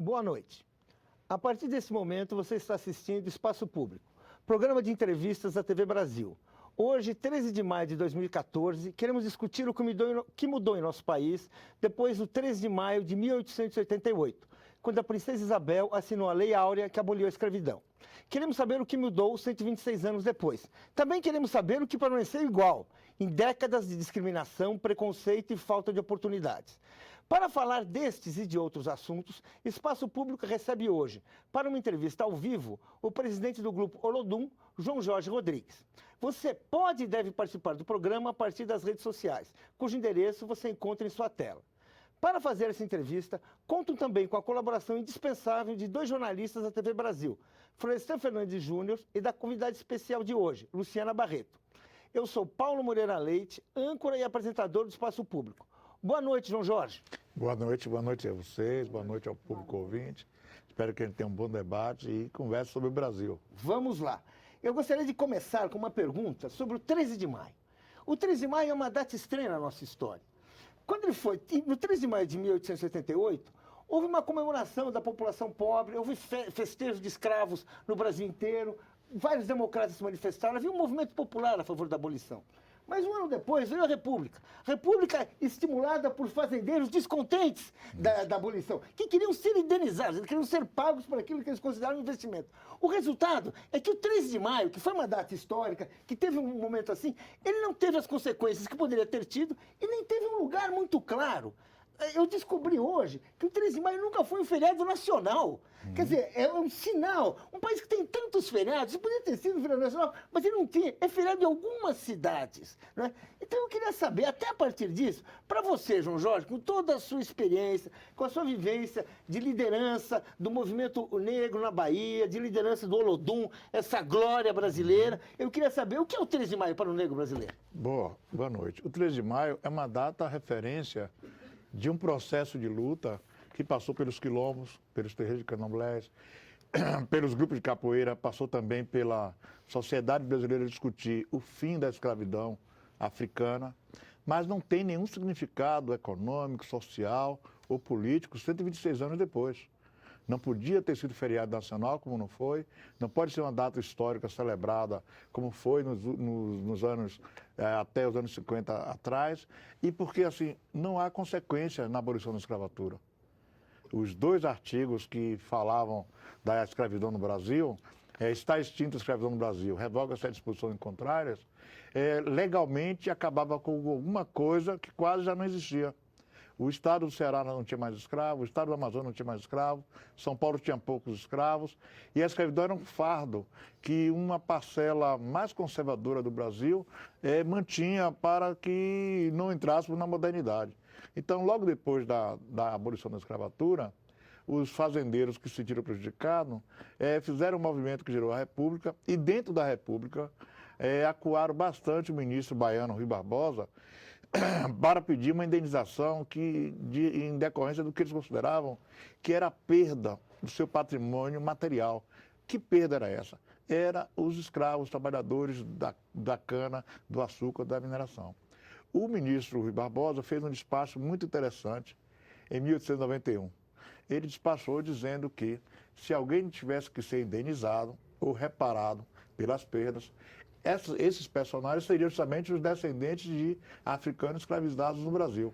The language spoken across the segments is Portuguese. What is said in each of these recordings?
Boa noite. A partir desse momento, você está assistindo Espaço Público, programa de entrevistas da TV Brasil. Hoje, 13 de maio de 2014, queremos discutir o que mudou em nosso país depois do 13 de maio de 1888, quando a princesa Isabel assinou a Lei Áurea que aboliu a escravidão. Queremos saber o que mudou 126 anos depois. Também queremos saber o que permaneceu igual em décadas de discriminação, preconceito e falta de oportunidades. Para falar destes e de outros assuntos, Espaço Público recebe hoje, para uma entrevista ao vivo, o presidente do Grupo Olodum, João Jorge Rodrigues. Você pode e deve participar do programa a partir das redes sociais, cujo endereço você encontra em sua tela. Para fazer essa entrevista, contam também com a colaboração indispensável de dois jornalistas da TV Brasil, Florestan Fernandes Júnior e da convidada especial de hoje, Luciana Barreto. Eu sou Paulo Moreira Leite, âncora e apresentador do Espaço Público. Boa noite, João Jorge. Boa noite a vocês, boa noite ao público ouvinte. Espero que a gente tenha um bom debate e converse sobre o Brasil. Vamos lá. Eu gostaria de começar com uma pergunta sobre o 13 de maio. O 13 de maio é uma data estranha na nossa história. Quando ele foi, no 13 de maio de 1888, houve uma comemoração da população pobre, houve festejos de escravos no Brasil inteiro, vários democratas se manifestaram, havia um movimento popular a favor da abolição. Mas um ano depois veio a República. República estimulada por fazendeiros descontentes da abolição, que queriam ser indenizados, eles queriam ser pagos por aquilo que eles consideravam investimento. O resultado é que o 13 de maio, que foi uma data histórica, que teve um momento assim, ele não teve as consequências que poderia ter tido e nem teve um lugar muito claro. Eu descobri hoje que o 13 de maio nunca foi um feriado nacional. Quer dizer, é um sinal. Um país que tem tantos feriados, poderia ter sido um feriado nacional, mas ele não tinha. É feriado em algumas cidades. Né? Então eu queria saber, até a partir disso, para você, João Jorge, com toda a sua experiência, com a sua vivência de liderança do movimento negro na Bahia, de liderança do Olodum, essa glória brasileira, eu queria saber o que é o 13 de maio para o negro brasileiro. Boa noite. O 13 de maio é uma data referência de um processo de luta que passou pelos quilombos, pelos terreiros de candomblés, pelos grupos de capoeira, passou também pela sociedade brasileira discutir o fim da escravidão africana, mas não tem nenhum significado econômico, social ou político 126 anos depois. Não podia ter sido feriado nacional, como não foi. Não pode ser uma data histórica celebrada, como foi nos anos, até os anos 50 atrás. E porque, assim, não há consequência na abolição da escravatura. Os dois artigos que falavam da escravidão no Brasil, está extinta a escravidão no Brasil, revoga-se as disposições contrárias, legalmente acabava com alguma coisa que quase já não existia. O estado do Ceará não tinha mais escravos, o estado do Amazonas não tinha mais escravos, São Paulo tinha poucos escravos, e a escravidão era um fardo que uma parcela mais conservadora do Brasil mantinha para que não entrássemos na modernidade. Então, logo depois da abolição da escravatura, os fazendeiros que se sentiram prejudicados fizeram um movimento que gerou a República, e dentro da República acuaram bastante o ministro baiano Rui Barbosa, para pedir uma indenização em decorrência do que eles consideravam que era a perda do seu patrimônio material. Que perda era essa? Era os escravos, os trabalhadores da cana, do açúcar, da mineração. O ministro Rui Barbosa fez um despacho muito interessante em 1891. Ele despachou dizendo que se alguém tivesse que ser indenizado ou reparado pelas perdas, esses personagens seriam justamente os descendentes de africanos escravizados no Brasil.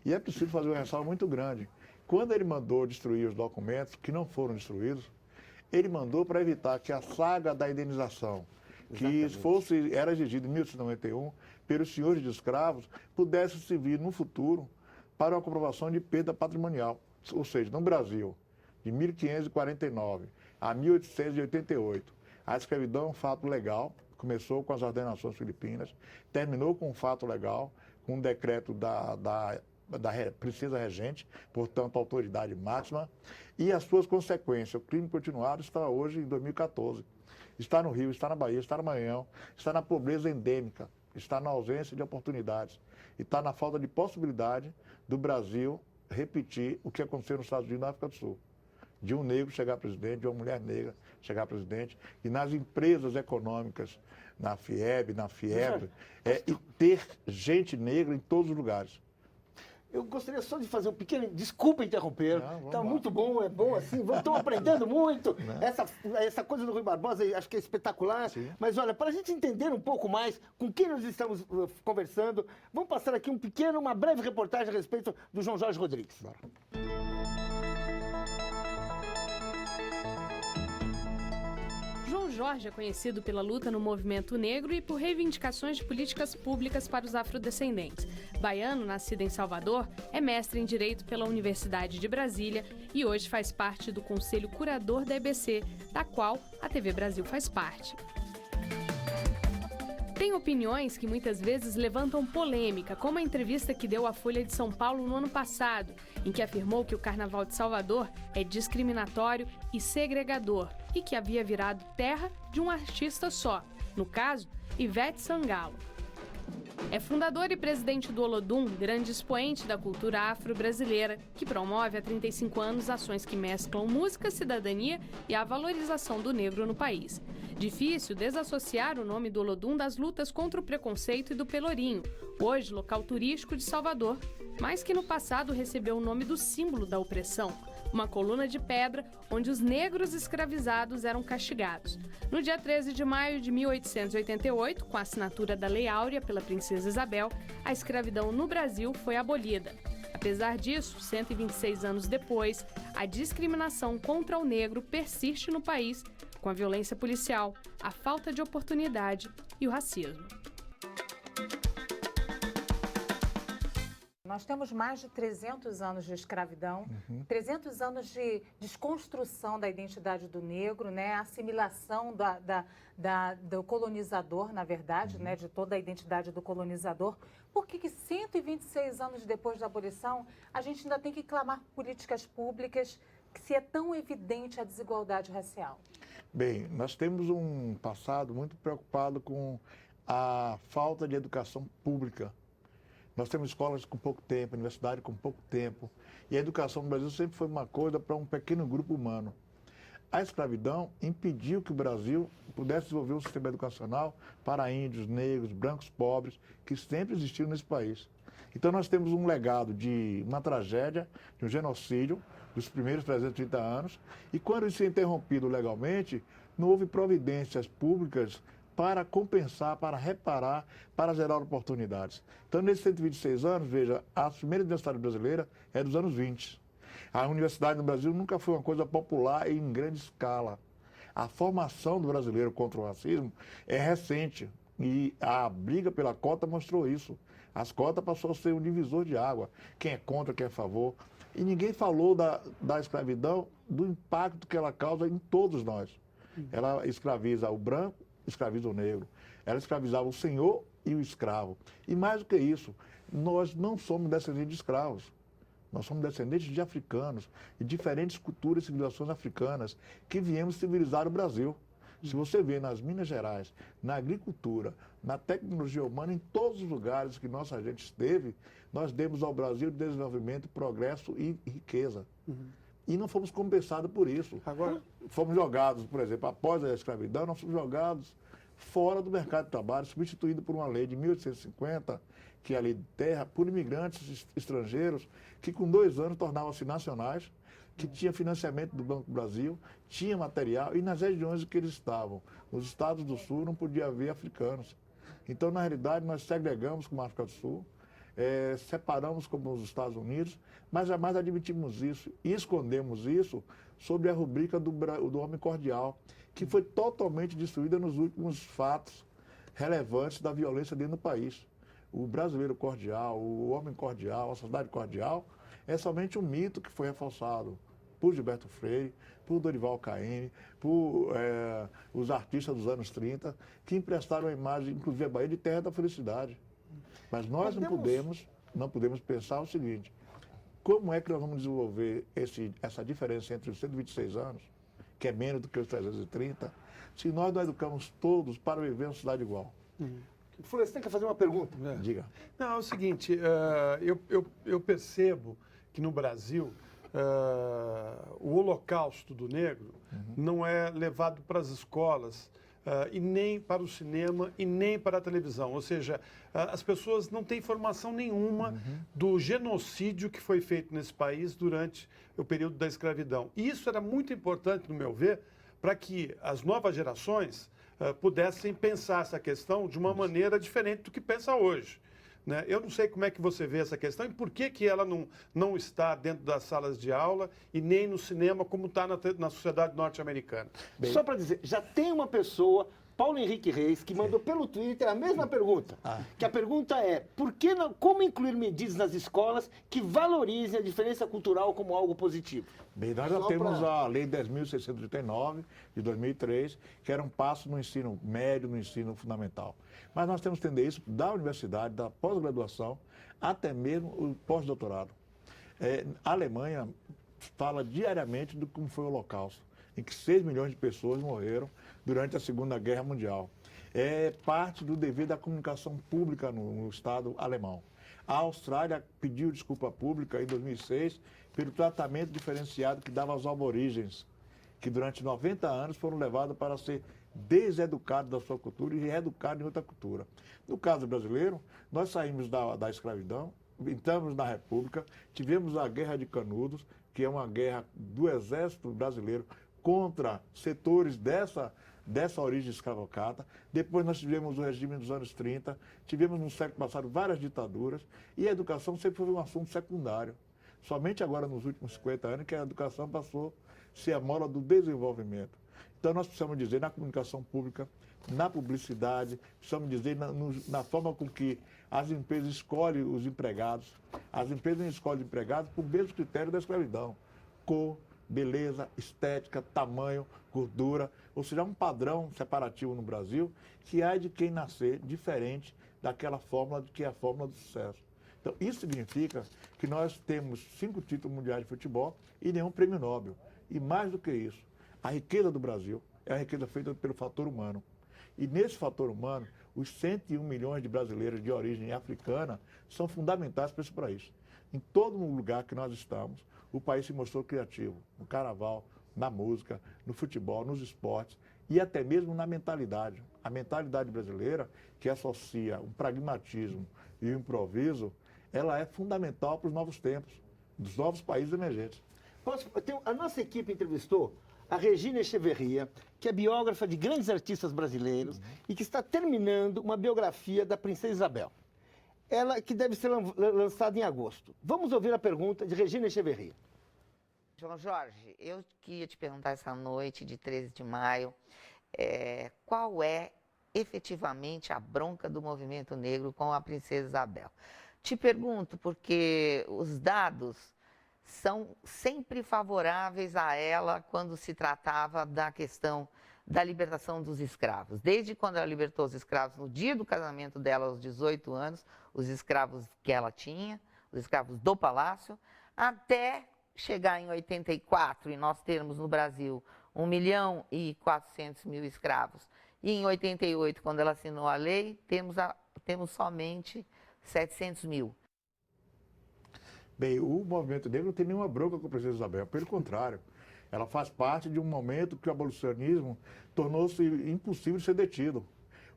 E é preciso fazer uma ressalva muito grande. Quando ele mandou destruir os documentos, que não foram destruídos, ele mandou para evitar que a saga da indenização, que era exigida em 1891 pelos senhores de escravos, pudesse servir no futuro para uma comprovação de perda patrimonial. Ou seja, no Brasil, de 1549 a 1888, a escravidão é um fato legal. Começou com as ordenações filipinas, terminou com um fato legal, com um decreto da princesa regente, portanto, autoridade máxima, e as suas consequências. O crime continuado está hoje em 2014. Está no Rio, está na Bahia, está no Maranhão, está na pobreza endêmica, está na ausência de oportunidades, e está na falta de possibilidade do Brasil repetir o que aconteceu nos Estados Unidos e na África do Sul. De um negro chegar presidente, de uma mulher negra chegar presidente, e nas empresas econômicas, na FIEB, na FIEB, e ter gente negra em todos os lugares. Eu gostaria só de fazer um pequeno... Desculpa interromper. Está muito bom, é bom assim. Estão aprendendo muito. Essa coisa do Rui Barbosa, acho que é espetacular. Sim. Mas olha, para a gente entender um pouco mais com quem nós estamos conversando, vamos passar aqui uma breve reportagem a respeito do João Jorge Rodrigues. Bora. João Jorge é conhecido pela luta no movimento negro e por reivindicações de políticas públicas para os afrodescendentes. Baiano, nascido em Salvador, é mestre em Direito pela Universidade de Brasília e hoje faz parte do Conselho Curador da EBC, da qual a TV Brasil faz parte. Tem opiniões que muitas vezes levantam polêmica, como a entrevista que deu à Folha de São Paulo no ano passado, em que afirmou que o Carnaval de Salvador é discriminatório e segregador e que havia virado terra de um artista só, no caso, Ivete Sangalo. É fundador e presidente do Olodum, grande expoente da cultura afro-brasileira, que promove há 35 anos ações que mesclam música, cidadania e a valorização do negro no país. Difícil desassociar o nome do Olodum das lutas contra o preconceito e do Pelourinho, hoje local turístico de Salvador, mas que no passado recebeu o nome do símbolo da opressão, uma coluna de pedra onde os negros escravizados eram castigados. No dia 13 de maio de 1888, com a assinatura da Lei Áurea pela Princesa Isabel, a escravidão no Brasil foi abolida. Apesar disso, 126 anos depois, a discriminação contra o negro persiste no país, com a violência policial, a falta de oportunidade e o racismo. Nós temos mais de 300 anos de escravidão, 300 anos de desconstrução da identidade do negro, né? Assimilação do colonizador, na verdade, né? De toda a identidade do colonizador. Por que 126 anos depois da abolição, a gente ainda tem que clamar por políticas públicas se é tão evidente a desigualdade racial? Bem, nós temos um passado muito preocupado com a falta de educação pública. Nós temos escolas com pouco tempo, universidade com pouco tempo. E a educação no Brasil sempre foi uma coisa para um pequeno grupo humano. A escravidão impediu que o Brasil pudesse desenvolver um sistema educacional para índios, negros, brancos, pobres, que sempre existiram nesse país. Então nós temos um legado de uma tragédia, de um genocídio, dos primeiros 330 anos, e quando isso é interrompido legalmente, não houve providências públicas para compensar, para reparar, para gerar oportunidades. Então, nesses 126 anos, veja, a primeira universidade brasileira é dos anos 20. A universidade no Brasil nunca foi uma coisa popular e em grande escala. A formação do brasileiro contra o racismo é recente e a briga pela cota mostrou isso. As cotas passou a ser um divisor de água. Quem é contra, quem é a favor. E ninguém falou da escravidão, do impacto que ela causa em todos nós. Ela escraviza o branco, escraviza o negro. Ela escravizava o senhor e o escravo. E mais do que isso, nós não somos descendentes de escravos. Nós somos descendentes de africanos, de diferentes culturas e civilizações africanas que viemos civilizar o Brasil. Se você vê nas Minas Gerais, na agricultura, na tecnologia humana, em todos os lugares que nossa gente esteve, nós demos ao Brasil desenvolvimento, progresso e riqueza. E não fomos compensados por isso. Agora, fomos jogados, por exemplo, após a escravidão, nós fomos jogados fora do mercado de trabalho, substituído por uma lei de 1850, que é a lei de terra, por imigrantes estrangeiros, que com 2 anos tornavam-se nacionais, que tinha financiamento do Banco do Brasil, tinha material, e nas regiões em que eles estavam, nos estados do Sul, não podia haver africanos. Então, na realidade, nós segregamos como a África do Sul, separamos como os Estados Unidos, mas jamais admitimos isso e escondemos isso sob a rubrica do homem cordial, que foi totalmente destruída nos últimos fatos relevantes da violência dentro do país. O brasileiro cordial, o homem cordial, a sociedade cordial, é somente um mito que foi reforçado por Gilberto Freire, por Dorival Caymmi, por os artistas dos anos 30, que emprestaram a imagem, inclusive a Bahia, de terra da felicidade. Mas nós não podemos pensar o seguinte: como é que nós vamos desenvolver essa diferença entre os 126 anos, que é menos do que os 330, se nós não educamos todos para viver uma sociedade igual? Florestan quer fazer uma pergunta? Diga. Não, é o seguinte, eu percebo que no Brasil o holocausto do negro não é levado para as escolas e nem para o cinema e nem para a televisão. Ou seja, as pessoas não têm informação nenhuma do genocídio que foi feito nesse país durante o período da escravidão. E isso era muito importante, no meu ver, para que as novas gerações pudessem pensar essa questão de uma maneira diferente do que pensa hoje. Né? Eu não sei como é que você vê essa questão e por que ela não está dentro das salas de aula e nem no cinema como está na sociedade norte-americana. Só para dizer, já tem uma pessoa, Paulo Henrique Reis, que mandou pelo Twitter a mesma pergunta. Que a pergunta é, como incluir medidas nas escolas que valorizem a diferença cultural como algo positivo? Bem, nós já temos a Lei 10.639, de 2003, que era um passo no ensino médio, no ensino fundamental. Mas nós temos que entender isso da universidade, da pós-graduação, até mesmo o pós-doutorado. A Alemanha fala diariamente do como foi o Holocausto, em que 6 milhões de pessoas morreram durante a Segunda Guerra Mundial. É parte do dever da comunicação pública no Estado alemão. A Austrália pediu desculpa pública em 2006 pelo tratamento diferenciado que dava aos aborígenes, que durante 90 anos foram levados para ser deseducados da sua cultura e reeducados em outra cultura. No caso brasileiro, nós saímos da escravidão, entramos na República, tivemos a Guerra de Canudos, que é uma guerra do Exército Brasileiro contra setores dessa origem escravocrata. Depois nós tivemos o regime dos anos 30, tivemos no século passado várias ditaduras e a educação sempre foi um assunto secundário. Somente agora, nos últimos 50 anos, que a educação passou a ser a mola do desenvolvimento. Então nós precisamos dizer na comunicação pública, na publicidade, precisamos dizer na forma com que as empresas escolhem os empregados. As empresas escolhem empregados por mesmo critério da escravidão. Cor, beleza, estética, tamanho, gordura, ou seja, um padrão separativo no Brasil que há de quem nascer diferente daquela fórmula que é a fórmula do sucesso. Então, isso significa que nós temos 5 títulos mundiais de futebol e nenhum prêmio Nobel. E mais do que isso, a riqueza do Brasil é a riqueza feita pelo fator humano. E nesse fator humano, os 101 milhões de brasileiros de origem africana são fundamentais para esse país. Em todo lugar que nós estamos, o país se mostrou criativo, no carnaval, na música, no futebol, nos esportes e até mesmo na mentalidade. A mentalidade brasileira, que associa um pragmatismo e o improviso, ela é fundamental para os novos tempos, dos novos países emergentes. A nossa equipe entrevistou a Regina Echeverria, que é biógrafa de grandes artistas brasileiros e que está terminando uma biografia da Princesa Isabel. Ela que deve ser lançada em agosto. Vamos ouvir a pergunta de Regina Echeverria. João Jorge, eu queria te perguntar essa noite de 13 de maio, qual é efetivamente a bronca do movimento negro com a Princesa Isabel? Te pergunto porque os dados são sempre favoráveis a ela quando se tratava da questão da libertação dos escravos. Desde quando ela libertou os escravos no dia do casamento dela, aos 18 anos, os escravos que ela tinha, os escravos do palácio, até chegar em 84 e nós termos no Brasil 1.400.000 escravos. E em 88, quando ela assinou a lei, temos somente 700.000. Bem, o movimento negro não tem nenhuma bronca com a Princesa Isabel, pelo contrário. Ela faz parte de um momento que o abolicionismo tornou-se impossível de ser detido.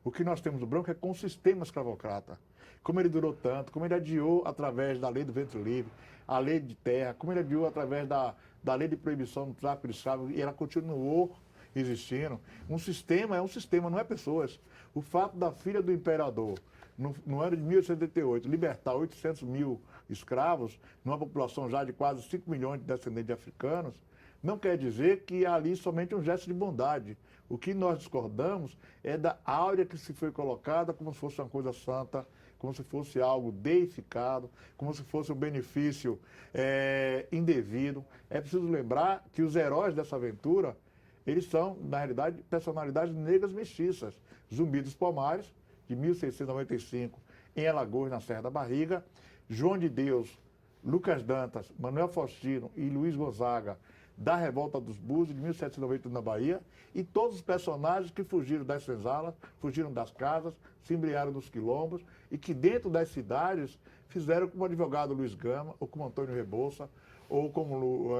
O que nós temos de bronca é com o sistema escravocrata. Como ele durou tanto, como ele adiou através da lei do ventre livre, a lei de terra, como ele adiou através da lei de proibição do tráfico de escravos, e ela continuou existindo. Um sistema é um sistema, não é pessoas. O fato da filha do imperador, no ano de 1888, libertar 800.000 escravos, numa população já de quase 5 milhões de descendentes de africanos, não quer dizer que há ali somente um gesto de bondade. O que nós discordamos é da áurea que se foi colocada como se fosse uma coisa santa, como se fosse algo deificado, como se fosse um benefício indevido. É preciso lembrar que os heróis dessa aventura, eles são, na realidade, personalidades negras mestiças. Zumbi dos Palmares, de 1695, em Alagoas, na Serra da Barriga, João de Deus, Lucas Dantas, Manuel Faustino e Luiz Gonzaga, da Revolta dos Búzios, de 1791, na Bahia, e todos os personagens que fugiram das senzalas, fugiram das casas, se embriaram nos quilombos, e que dentro das cidades fizeram como o advogado Luiz Gama, ou como Antônio Rebouça, ou como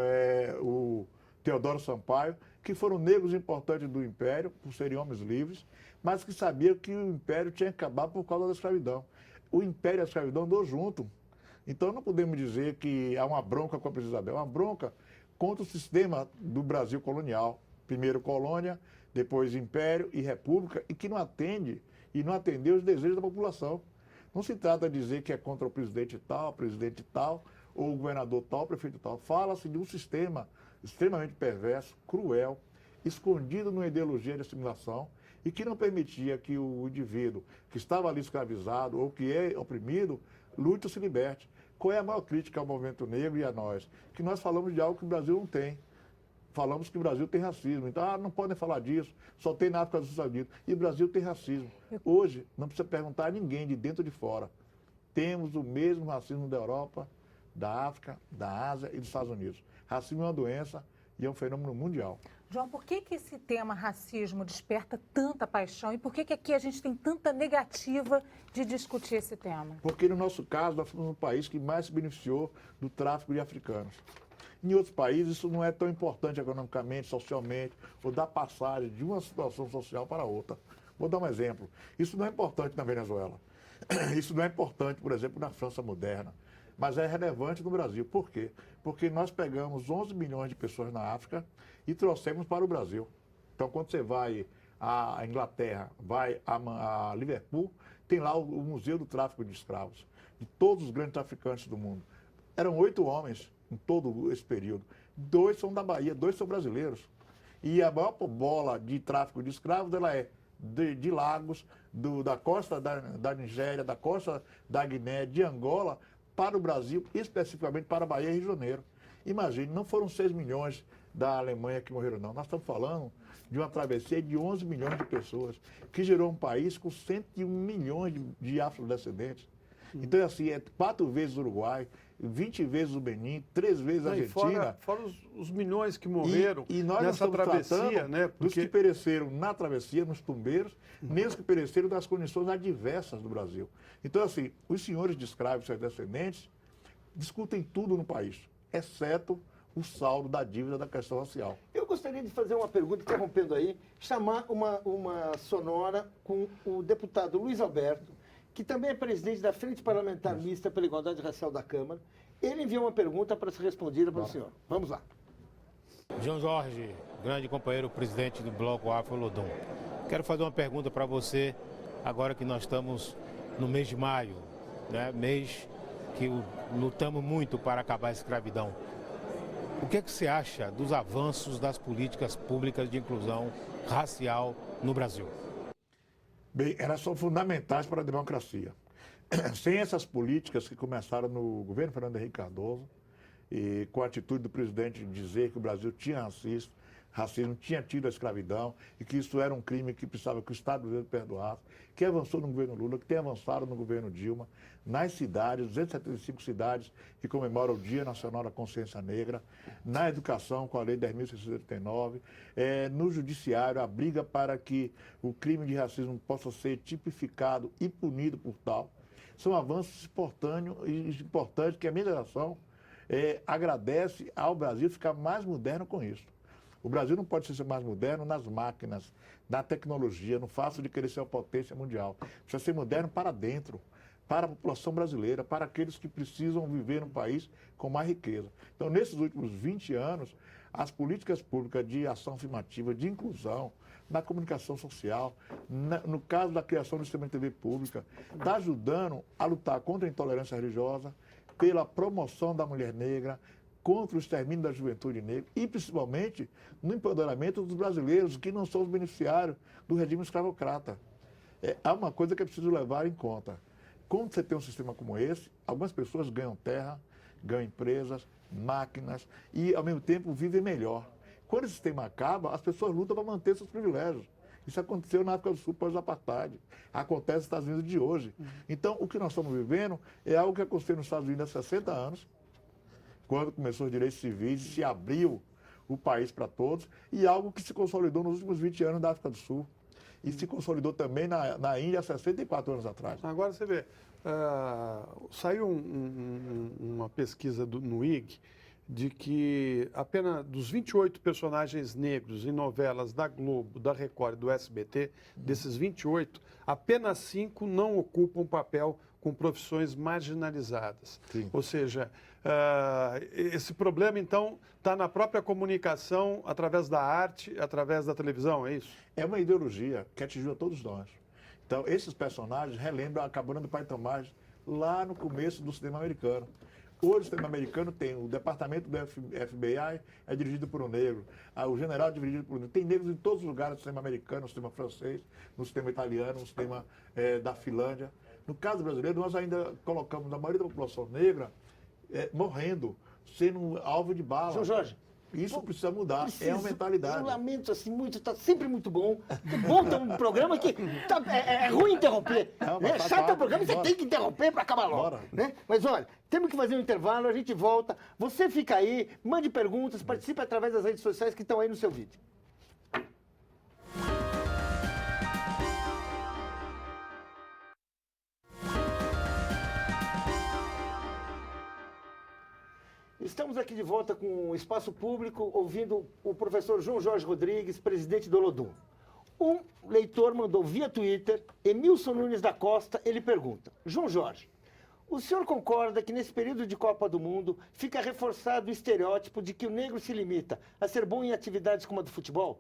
o Teodoro Sampaio, que foram negros importantes do Império, por serem homens livres, mas que sabiam que o Império tinha que acabar por causa da escravidão. O Império e a escravidão andou junto. Então não podemos dizer que há uma bronca com a Princesa Isabel, é uma bronca contra o sistema do Brasil colonial. Primeiro colônia, depois Império e República, e que não atende e não atendeu os desejos da população. Não se trata de dizer que é contra o presidente tal, ou o governador tal, o prefeito tal. Fala-se de um sistema extremamente perverso, cruel, escondido numa ideologia de assimilação e que não permitia que o indivíduo que estava ali escravizado ou que é oprimido lute ou se liberte. Qual é a maior crítica ao movimento negro e a nós? Que nós falamos de algo que o Brasil não tem. Falamos que o Brasil tem racismo. Então, não podem falar disso, só tem na África dos Estados Unidos. E o Brasil tem racismo. Hoje, não precisa perguntar a ninguém de dentro ou de fora. Temos o mesmo racismo da Europa, da África, da Ásia e dos Estados Unidos. Racismo é uma doença e é um fenômeno mundial. João, por que esse tema racismo desperta tanta paixão e por que aqui a gente tem tanta negativa de discutir esse tema? Porque no nosso caso, nós fomos um país que mais se beneficiou do tráfico de africanos. Em outros países, isso não é tão importante economicamente, socialmente, ou da passagem de uma situação social para outra. Vou dar um exemplo. Isso não é importante na Venezuela. Isso não é importante, por exemplo, na França moderna. Mas é relevante no Brasil. Por quê? Porque nós pegamos 11 milhões de pessoas na África e trouxemos para o Brasil. Então, quando você vai à Inglaterra, vai a Liverpool, tem lá o Museu do Tráfico de Escravos, de todos os grandes traficantes do mundo. Eram 8 homens em todo esse período. 2 são da Bahia, 2 são brasileiros. E a maior bola de tráfico de escravos, ela é de Lagos, da costa da Nigéria, da costa da Guiné, de Angola, para o Brasil, especificamente para a Bahia e Rio de Janeiro. Imagine, não foram 6 milhões da Alemanha que morreram, não. Nós estamos falando de uma travessia de 11 milhões de pessoas, que gerou um país com 101 milhões de afrodescendentes. Então, assim, é 4 vezes o Uruguai, 20 vezes o Benin, 3 vezes a Argentina. Fora os milhões que morreram e nós nessa travessia, né? Dos que pereceram na travessia, nos tumbeiros, nem os que pereceram das condições adversas do Brasil. Então, assim, os senhores de escravos e seus descendentes discutem tudo no país, exceto o saldo da dívida da questão racial. Eu gostaria de fazer uma pergunta, interrompendo aí, chamar uma sonora com o deputado Luiz Alberto, que também é presidente da Frente Parlamentar Mista pela Igualdade Racial da Câmara. Ele enviou uma pergunta para ser respondida pelo senhor. Vamos lá. João Jorge, grande companheiro presidente do Bloco Afro-Lodum. Quero fazer uma pergunta para você, agora que nós estamos no mês de maio, né? Mês que lutamos muito para acabar a escravidão. O que é que você acha dos avanços das políticas públicas de inclusão racial no Brasil? Bem, elas são fundamentais para a democracia. Sem essas políticas que começaram no governo Fernando Henrique Cardoso, e com a atitude do presidente de dizer que o Brasil tinha racismo, tinha tido a escravidão, e que isso era um crime que precisava que o Estado brasileiro perdoasse, que avançou no governo Lula, que tem avançado no governo Dilma, nas cidades, 275 cidades que comemoram o Dia Nacional da Consciência Negra, na educação com a Lei 10.689, no judiciário, a briga para que o crime de racismo possa ser tipificado e punido por tal. São avanços importantes que a minha geração agradece ao Brasil ficar mais moderno com isso. O Brasil não pode ser mais moderno nas máquinas, na tecnologia, no fato de querer ser uma potência mundial. Precisa ser moderno para dentro, para a população brasileira, para aqueles que precisam viver num país com mais riqueza. Então, nesses últimos 20 anos, as políticas públicas de ação afirmativa, de inclusão, na comunicação social, no caso da criação do sistema de TV pública, está ajudando a lutar contra a intolerância religiosa, pela promoção da mulher negra, contra o extermínio da juventude negra e, principalmente, no empoderamento dos brasileiros que não são os beneficiários do regime escravocrata. Há uma coisa que é preciso levar em conta. Quando você tem um sistema como esse, algumas pessoas ganham terra, ganham empresas, máquinas e, ao mesmo tempo, vivem melhor. Quando esse sistema acaba, as pessoas lutam para manter seus privilégios. Isso aconteceu na África do Sul pós-apartheid. Acontece nos Estados Unidos de hoje. Então, o que nós estamos vivendo é algo que aconteceu nos Estados Unidos há 60 anos, quando começou os direitos civis, se abriu o país para todos, e algo que se consolidou nos últimos 20 anos da África do Sul. E se consolidou também na Índia há 64 anos atrás. Agora você vê, saiu uma pesquisa no IG de que apenas dos 28 personagens negros em novelas da Globo, da Record e do SBT, desses 28, apenas 5 não ocupam papel com profissões marginalizadas. Sim. Ou seja, esse problema, então, está na própria comunicação, através da arte, através da televisão, é isso? É uma ideologia que atingiu a todos nós. Então, esses personagens relembram a Cabana do Pai Tomás lá no começo do cinema americano. Hoje, o cinema americano tem o departamento do FBI, é dirigido por um negro. O general é dirigido por um negro. Tem negros em todos os lugares do cinema americano, no cinema francês, no cinema italiano, no cinema da Finlândia. No caso brasileiro, nós ainda colocamos a maioria da população negra morrendo, sendo alvo de bala. João Jorge. Isso precisa mudar, é uma mentalidade. Eu lamento assim muito, está sempre muito bom. É bom ter um programa que é ruim interromper. Não, né? mas Chato é o programa, você bora. tem que interromper para acabar logo. Bora. Né? Mas olha, temos que fazer um intervalo, a gente volta. Você fica aí, mande perguntas, participe através das redes sociais que estão aí no seu vídeo. Estamos aqui de volta com o Espaço Público, ouvindo o professor João Jorge Rodrigues, presidente do Olodum. Um leitor mandou via Twitter, Emilson Nunes da Costa, ele pergunta: João Jorge, o senhor concorda que nesse período de Copa do Mundo fica reforçado o estereótipo de que o negro se limita a ser bom em atividades como a do futebol?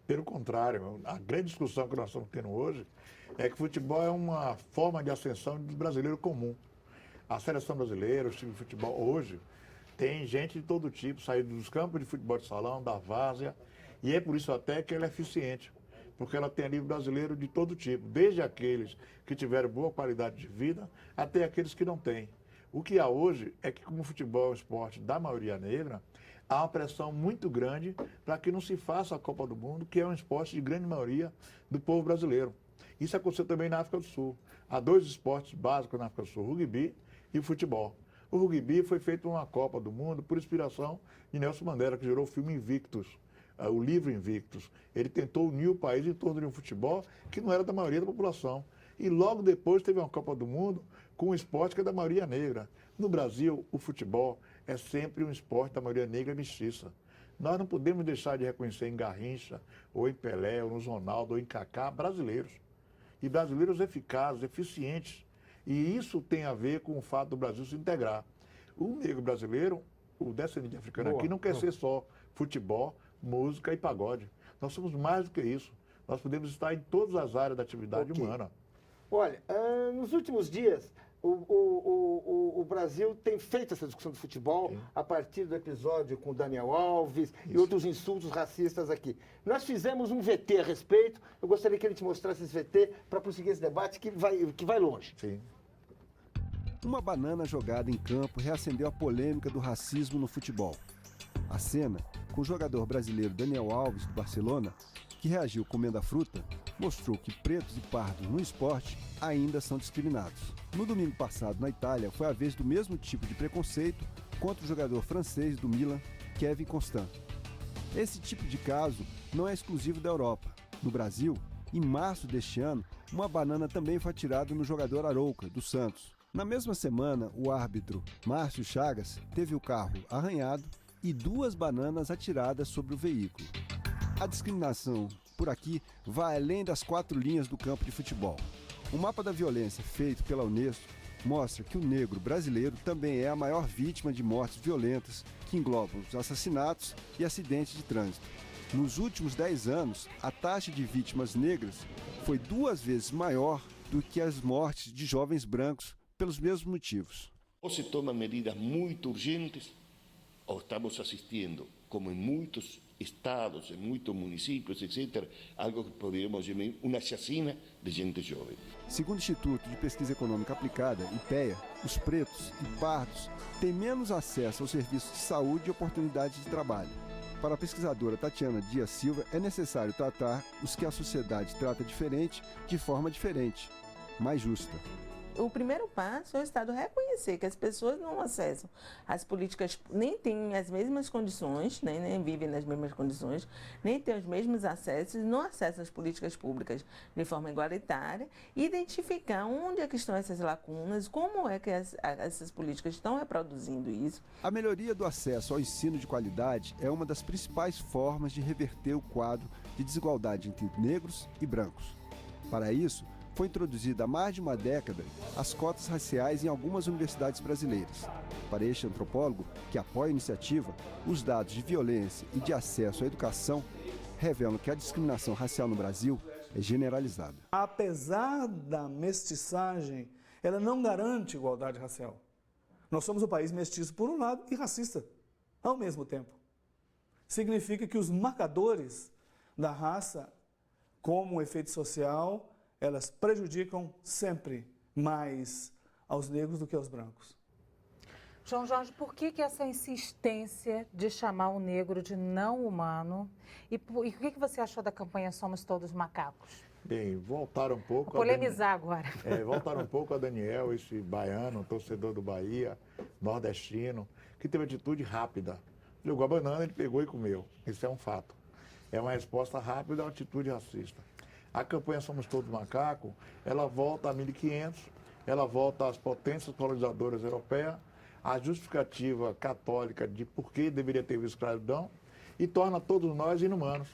Pelo contrário, a grande discussão que nós estamos tendo hoje é que o futebol é uma forma de ascensão do brasileiro comum. A seleção brasileira, os times de futebol hoje, tem gente de todo tipo, saído dos campos de futebol de salão, da várzea, e é por isso até que ela é eficiente, porque ela tem ali brasileiro de todo tipo, desde aqueles que tiveram boa qualidade de vida, até aqueles que não têm. O que há hoje é que, como o futebol é um esporte da maioria negra, há uma pressão muito grande para que não se faça a Copa do Mundo, que é um esporte de grande maioria do povo brasileiro. Isso aconteceu também na África do Sul. Há 2 esportes básicos na África do Sul, o rugby e o futebol. O rugby foi feito uma Copa do Mundo por inspiração de Nelson Mandela, que gerou o filme Invictus, o livro Invictus. Ele tentou unir o país em torno de um futebol que não era da maioria da população. E logo depois teve uma Copa do Mundo com um esporte que é da maioria negra. No Brasil, o futebol é sempre um esporte da maioria negra mestiça. Nós não podemos deixar de reconhecer em Garrincha, ou em Pelé, ou no Ronaldo, ou em Kaká, brasileiros. E brasileiros eficazes, eficientes. E isso tem a ver com o fato do Brasil se integrar. O negro brasileiro, o descendente africano aqui, não quer ser só futebol, música e pagode. Nós somos mais do que isso. Nós podemos estar em todas as áreas da atividade humana. Olha, nos últimos dias, o Brasil tem feito essa discussão do futebol a partir do episódio com o Daniel Alves e outros insultos racistas aqui. Nós fizemos um VT a respeito. Eu gostaria que ele te mostrasse esse VT para prosseguir esse debate que vai longe. Sim. Uma banana jogada em campo reacendeu a polêmica do racismo no futebol. A cena, com o jogador brasileiro Daniel Alves, do Barcelona, que reagiu comendo a fruta, mostrou que pretos e pardos no esporte ainda são discriminados. No domingo passado, na Itália, foi a vez do mesmo tipo de preconceito contra o jogador francês do Milan, Kevin Constant. Esse tipo de caso não é exclusivo da Europa. No Brasil, em março deste ano, uma banana também foi atirada no jogador Arouca, do Santos. Na mesma semana, o árbitro Márcio Chagas teve o carro arranhado e 2 bananas atiradas sobre o veículo. A discriminação por aqui vai além das 4 linhas do campo de futebol. O mapa da violência feito pela Unesco mostra que o negro brasileiro também é a maior vítima de mortes violentas, que englobam os assassinatos e acidentes de trânsito. Nos últimos 10 anos, a taxa de vítimas negras foi 2 vezes maior do que as mortes de jovens brancos pelos mesmos motivos. Ou se tomam medidas muito urgentes, ou estamos assistindo, como em muitos estados, em muitos municípios, etc., algo que poderíamos chamar uma chacina de gente jovem. Segundo o Instituto de Pesquisa Econômica Aplicada, IPEA, os pretos e pardos têm menos acesso aos serviços de saúde e oportunidades de trabalho. Para a pesquisadora Tatiana Dias Silva, é necessário tratar os que a sociedade trata diferente de forma diferente, mais justa. O primeiro passo é o Estado reconhecer que as pessoas não acessam as políticas, nem têm as mesmas condições, nem vivem nas mesmas condições, nem têm os mesmos acessos, não acessam as políticas públicas de forma igualitária, e identificar onde é que estão essas lacunas, como é que essas políticas estão reproduzindo isso. A melhoria do acesso ao ensino de qualidade é uma das principais formas de reverter o quadro de desigualdade entre negros e brancos. Para isso, foi introduzida há mais de uma década as cotas raciais em algumas universidades brasileiras. Para este antropólogo, que apoia a iniciativa, os dados de violência e de acesso à educação revelam que a discriminação racial no Brasil é generalizada. Apesar da mestiçagem, ela não garante igualdade racial. Nós somos um país mestiço por um lado e racista ao mesmo tempo. Significa que os marcadores da raça, como um efeito social, elas prejudicam sempre mais aos negros do que aos brancos. João Jorge, por que essa insistência de chamar o negro de não humano? E o que você achou da campanha Somos Todos Macacos? Bem, voltaram um pouco... Vou polemizar agora. Voltaram um pouco a Daniel, esse baiano, torcedor do Bahia, nordestino, que teve atitude rápida. Jogou a banana, ele pegou e comeu. Isso é um fato. É uma resposta rápida a uma atitude racista. A campanha Somos Todos Macacos, ela volta a 1500, ela volta às potências colonizadoras europeias, a justificativa católica de por que deveria ter escravidão e torna todos nós inumanos.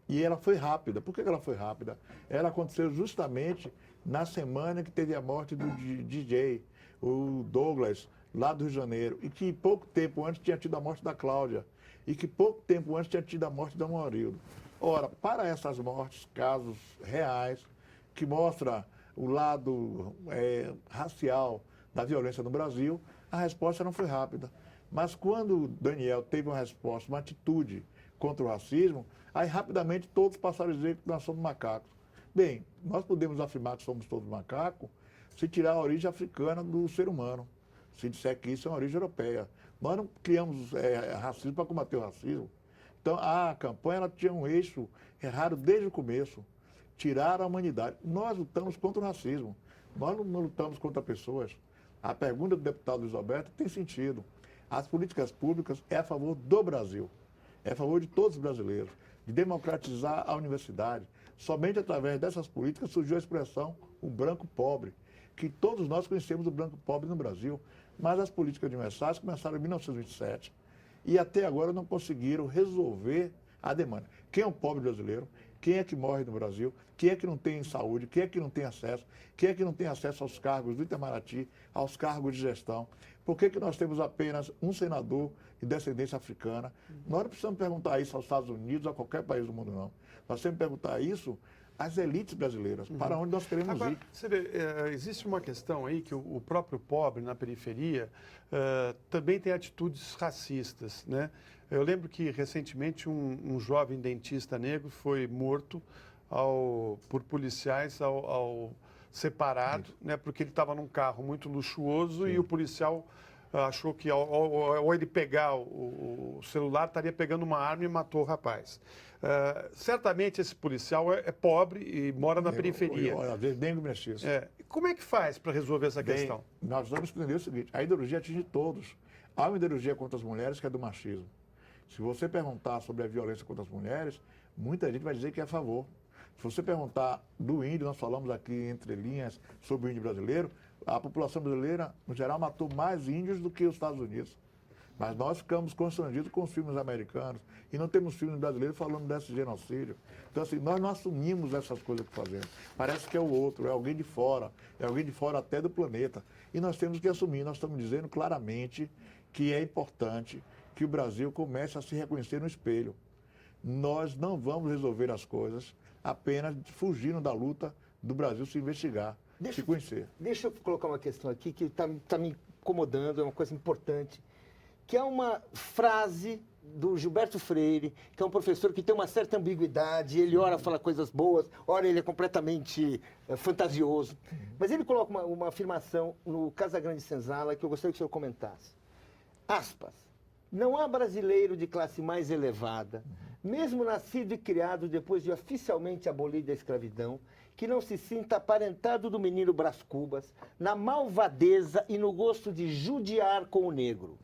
E ela foi rápida. Por que ela foi rápida? Ela aconteceu justamente na semana que teve a morte do DJ, o Douglas, lá do Rio de Janeiro, e que pouco tempo antes tinha tido a morte da Cláudia, e que pouco tempo antes tinha tido a morte da Maurílio. Ora, para essas mortes, casos reais, que mostra o lado racial da violência no Brasil, a resposta não foi rápida. Mas quando Daniel teve uma resposta, uma atitude contra o racismo, aí rapidamente todos passaram a dizer que nós somos macacos. Bem, nós podemos afirmar que somos todos macacos se tirar a origem africana do ser humano, se disser que isso é uma origem europeia. Nós não criamos racismo para combater o racismo. Então, a campanha ela tinha um eixo errado desde o começo, tirar a humanidade. Nós lutamos contra o racismo, nós não lutamos contra pessoas. A pergunta do deputado Luiz Alberto tem sentido. As políticas públicas é a favor do Brasil, é a favor de todos os brasileiros, de democratizar a universidade. Somente através dessas políticas surgiu a expressão o branco pobre, que todos nós conhecemos o branco pobre no Brasil, mas as políticas universais começaram em 1927 e até agora não conseguiram resolver a demanda. Quem é o pobre brasileiro? Quem é que morre no Brasil? Quem é que não tem saúde? Quem é que não tem acesso? Quem é que não tem acesso aos cargos do Itamaraty, aos cargos de gestão? Por que nós temos apenas um senador de descendência africana? Nós não precisamos perguntar isso aos Estados Unidos ou a qualquer país do mundo, não. Nós temos que perguntar isso às elites brasileiras, para onde nós queremos ir. Você vê, existe uma questão aí que o próprio pobre na periferia também tem atitudes racistas, né? Eu lembro que recentemente um jovem dentista negro foi morto por policiais ao separado, né, porque ele estava num carro muito luxuoso. Sim. E o policial achou que ao ele pegar o celular, estaria pegando uma arma e matou o rapaz. Certamente esse policial é pobre e mora na periferia. Às vezes nem mestiço. Como é que faz para resolver essa questão? Nós vamos entender o seguinte, a ideologia atinge todos. Há uma ideologia contra as mulheres que é do machismo. Se você perguntar sobre a violência contra as mulheres, muita gente vai dizer que é a favor. Se você perguntar do índio, nós falamos aqui entre linhas sobre o índio brasileiro, a população brasileira, no geral, matou mais índios do que os Estados Unidos. Mas nós ficamos constrangidos com os filmes americanos e não temos filmes brasileiros falando desse genocídio. Então, assim, nós não assumimos essas coisas que fazemos. Parece que é o outro, é alguém de fora até do planeta. E nós temos que assumir, nós estamos dizendo claramente que é importante que o Brasil comece a se reconhecer no espelho. Nós não vamos resolver as coisas apenas fugindo da luta do Brasil se investigar, se conhecer. Deixa eu colocar uma questão aqui que está me incomodando, é uma coisa importante, que é uma frase do Gilberto Freire, que é um professor que tem uma certa ambiguidade, ele ora fala coisas boas, ora ele é completamente fantasioso, mas ele coloca uma afirmação no Casagrande Senzala que eu gostaria que o senhor comentasse. Aspas. Não há brasileiro de classe mais elevada, mesmo nascido e criado depois de oficialmente abolida a escravidão, que não se sinta aparentado do menino Brás Cubas, na malvadeza e no gosto de judiar com o negro.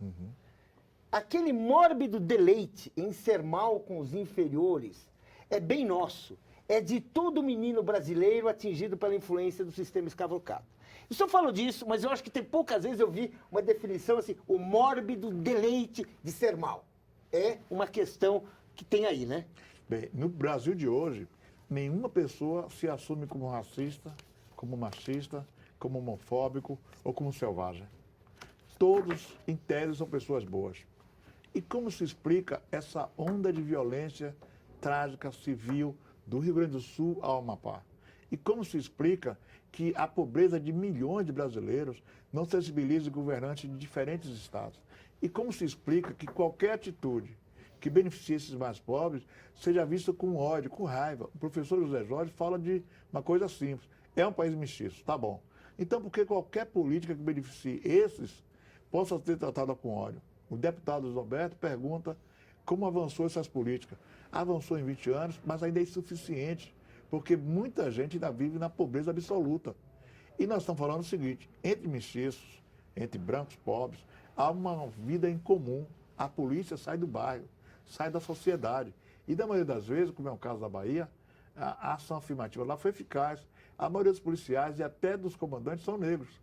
Aquele mórbido deleite em ser mal com os inferiores é bem nosso, é de todo menino brasileiro atingido pela influência do sistema escravocrata. Eu só falo disso, mas eu acho que tem poucas vezes eu vi uma definição assim, o mórbido deleite de ser mal. É uma questão que tem aí, né? Bem, no Brasil de hoje, nenhuma pessoa se assume como racista, como machista, como homofóbico ou como selvagem. Todos, em tese, são pessoas boas. E como se explica essa onda de violência trágica, civil, do Rio Grande do Sul ao Amapá? E como se explica que a pobreza de milhões de brasileiros não sensibiliza governantes de diferentes estados? E como se explica que qualquer atitude que beneficie esses mais pobres seja vista com ódio, com raiva? O professor José Jorge fala de uma coisa simples. É um país mestiço, tá bom. Então, por que qualquer política que beneficie esses possa ser tratada com ódio? O deputado Roberto pergunta como avançou essas políticas. Avançou em 20 anos, mas ainda é insuficiente, porque muita gente ainda vive na pobreza absoluta. E nós estamos falando o seguinte, entre mestiços, entre brancos pobres, há uma vida em comum. A polícia sai do bairro, sai da sociedade. E da maioria das vezes, como é o caso da Bahia, a ação afirmativa lá foi eficaz. A maioria dos policiais e até dos comandantes são negros.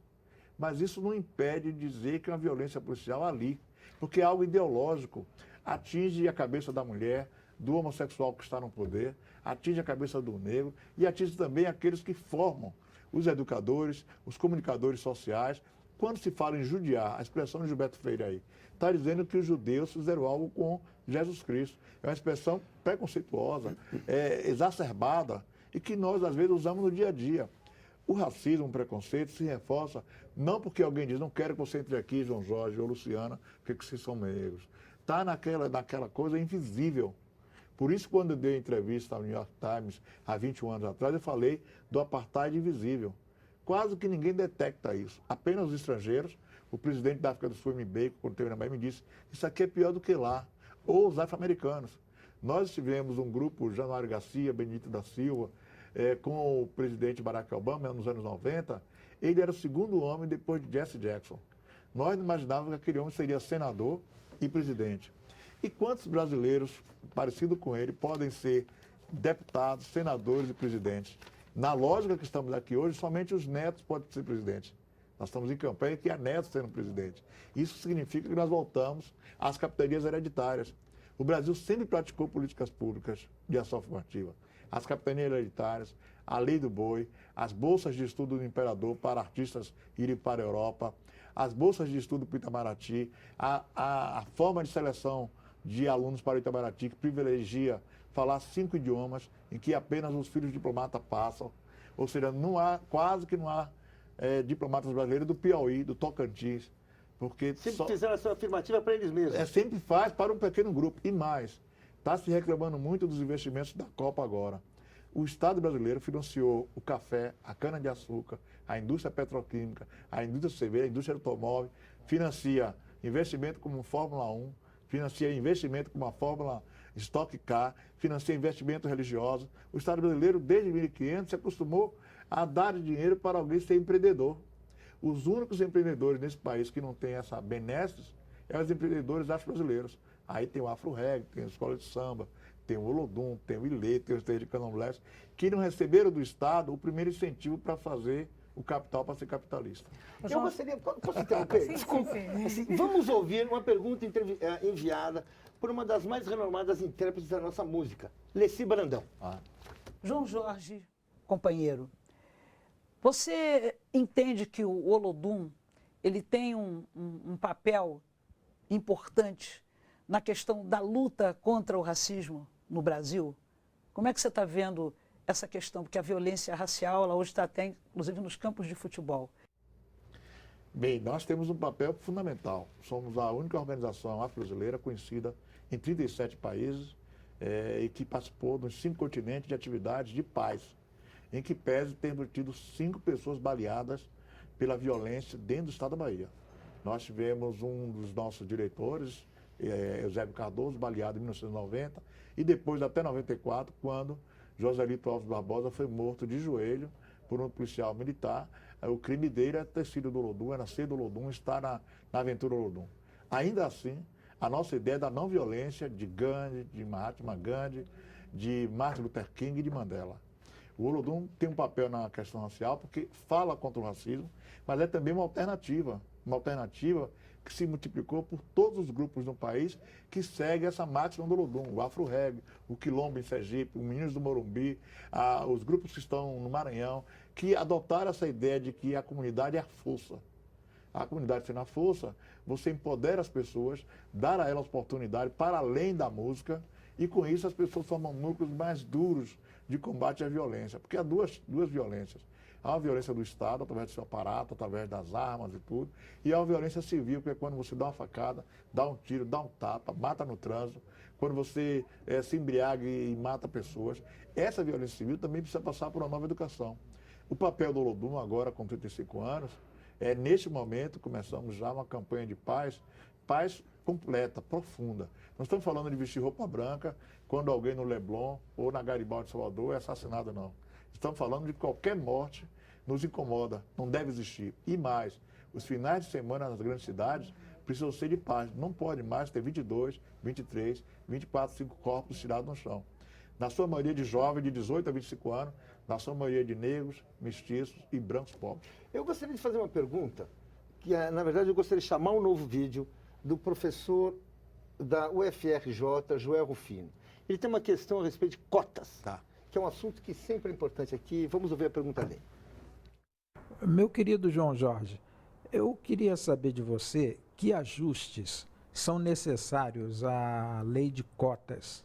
Mas isso não impede de dizer que é uma violência policial ali, porque é algo ideológico. Atinge a cabeça da mulher, do homossexual que está no poder, atinge a cabeça do negro e atinge também aqueles que formam os educadores, os comunicadores sociais. Quando se fala em judiar, a expressão de Gilberto Freire aí, está dizendo que os judeus fizeram algo com Jesus Cristo. É uma expressão preconceituosa, exacerbada e que nós, às vezes, usamos no dia a dia. O racismo, o preconceito se reforça não porque alguém diz, não quero que você entre aqui, João Jorge ou Luciana, porque vocês são negros. Está naquela coisa invisível. Por isso, quando eu dei entrevista ao New York Times, há 21 anos atrás, eu falei do apartheid invisível. Quase que ninguém detecta isso. Apenas os estrangeiros. O presidente da África do Sul, Mbeki, quando esteve na Bahia, me disse, isso aqui é pior do que lá. Ou os afro-americanos. Nós tivemos um grupo, Januário Garcia, Benito da Silva, com o presidente Barack Obama, nos anos 90. Ele era o segundo homem depois de Jesse Jackson. Nós não imaginávamos que aquele homem seria senador e presidente. E quantos brasileiros, parecidos com ele, podem ser deputados, senadores e presidentes? Na lógica que estamos aqui hoje, somente os netos podem ser presidentes. Nós estamos em campanha que há netos sendo presidente. Isso significa que nós voltamos às capitanias hereditárias. O Brasil sempre praticou políticas públicas de ação afirmativa. As capitanias hereditárias, a lei do boi, as bolsas de estudo do imperador para artistas irem para a Europa, as bolsas de estudo para o Itamaraty, a forma de seleção de alunos para o Itamaraty que privilegia falar 5 idiomas em que apenas os filhos de diplomata passam. Ou seja, quase que não há diplomatas brasileiros do Piauí, do Tocantins. Porque sempre fizeram essa afirmativa para eles mesmos. Sempre faz para um pequeno grupo. E mais, está se reclamando muito dos investimentos da Copa agora. O Estado brasileiro financiou o café, a cana-de-açúcar, a indústria petroquímica, a indústria cerveja, a indústria automóvel, financia investimento como Fórmula 1, financia investimento como a Fórmula Stock Car, financia investimento religioso. O Estado brasileiro, desde 1500, se acostumou a dar dinheiro para alguém ser empreendedor. Os únicos empreendedores nesse país que não têm essa benesses são os empreendedores afro-brasileiros. Aí tem o Afro-Reg, tem a Escola de Samba, tem o Olodum, tem o Ilê, tem os terreiros de Candomblé, que não receberam do Estado o primeiro incentivo para fazer o capital para ser capitalista. Eu gostaria... Posso interromper? Sim, desculpa. sim. Assim, vamos ouvir uma pergunta enviada por uma das mais renomadas intérpretes da nossa música, Leci Brandão. João Jorge, companheiro, você entende que o Olodum ele tem um papel importante na questão da luta contra o racismo no Brasil? Como é que você está vendo essa questão? Porque a violência racial ela hoje está até, inclusive, nos campos de futebol. Bem, nós temos um papel fundamental. Somos a única organização afro-brasileira conhecida em 37 países e que participou dos 5 continentes de atividades de paz, em que pese temos tido 5 pessoas baleadas pela violência dentro do estado da Bahia. Nós tivemos um dos nossos diretores, Eusébio Cardoso, baleado em 1990, e depois até 94, quando Joselito Alves Barbosa foi morto de joelho por um policial militar. O crime dele é ter sido do Olodum, era ser do Olodum, estar na aventura Olodum. Ainda assim, a nossa ideia é da não violência de Gandhi, de Mahatma Gandhi, de Martin Luther King e de Mandela. O Olodum tem um papel na questão racial porque fala contra o racismo, mas é também uma alternativa que se multiplicou por todos os grupos no país que seguem essa máxima do Olodum, o Afro-Reg, o Quilombo em Sergipe, os Meninos do Morumbi, os grupos que estão no Maranhão, que adotaram essa ideia de que a comunidade é a força. A comunidade sendo a força, você empodera as pessoas, dá a elas oportunidade para além da música, e com isso as pessoas formam núcleos mais duros de combate à violência, porque há duas violências. Há a violência do Estado, através do seu aparato, através das armas e tudo, e há a violência civil, que é quando você dá uma facada, dá um tiro, dá um tapa, mata no trânsito, quando você se embriaga e mata pessoas. Essa violência civil também precisa passar por uma nova educação. O papel do Olodum agora, com 35 anos, neste momento, começamos já uma campanha de paz completa, profunda. Não estamos falando de vestir roupa branca quando alguém no Leblon ou na Garibaldi de Salvador é assassinado, não. Estamos falando de qualquer morte nos incomoda, não deve existir. E mais, os finais de semana nas grandes cidades precisam ser de paz. Não pode mais ter 22, 23, 24, 5 corpos tirados no chão. Na sua maioria de jovens de 18 a 25 anos, na sua maioria de negros, mestiços e brancos pobres. Eu gostaria de fazer uma pergunta, que na verdade eu gostaria de chamar um novo vídeo do professor da UFRJ, Joel Rufino. Ele tem uma questão a respeito de cotas, que é um assunto que sempre é importante aqui. Vamos ouvir a pergunta dele. Meu querido João Jorge, eu queria saber de você que ajustes são necessários à lei de cotas,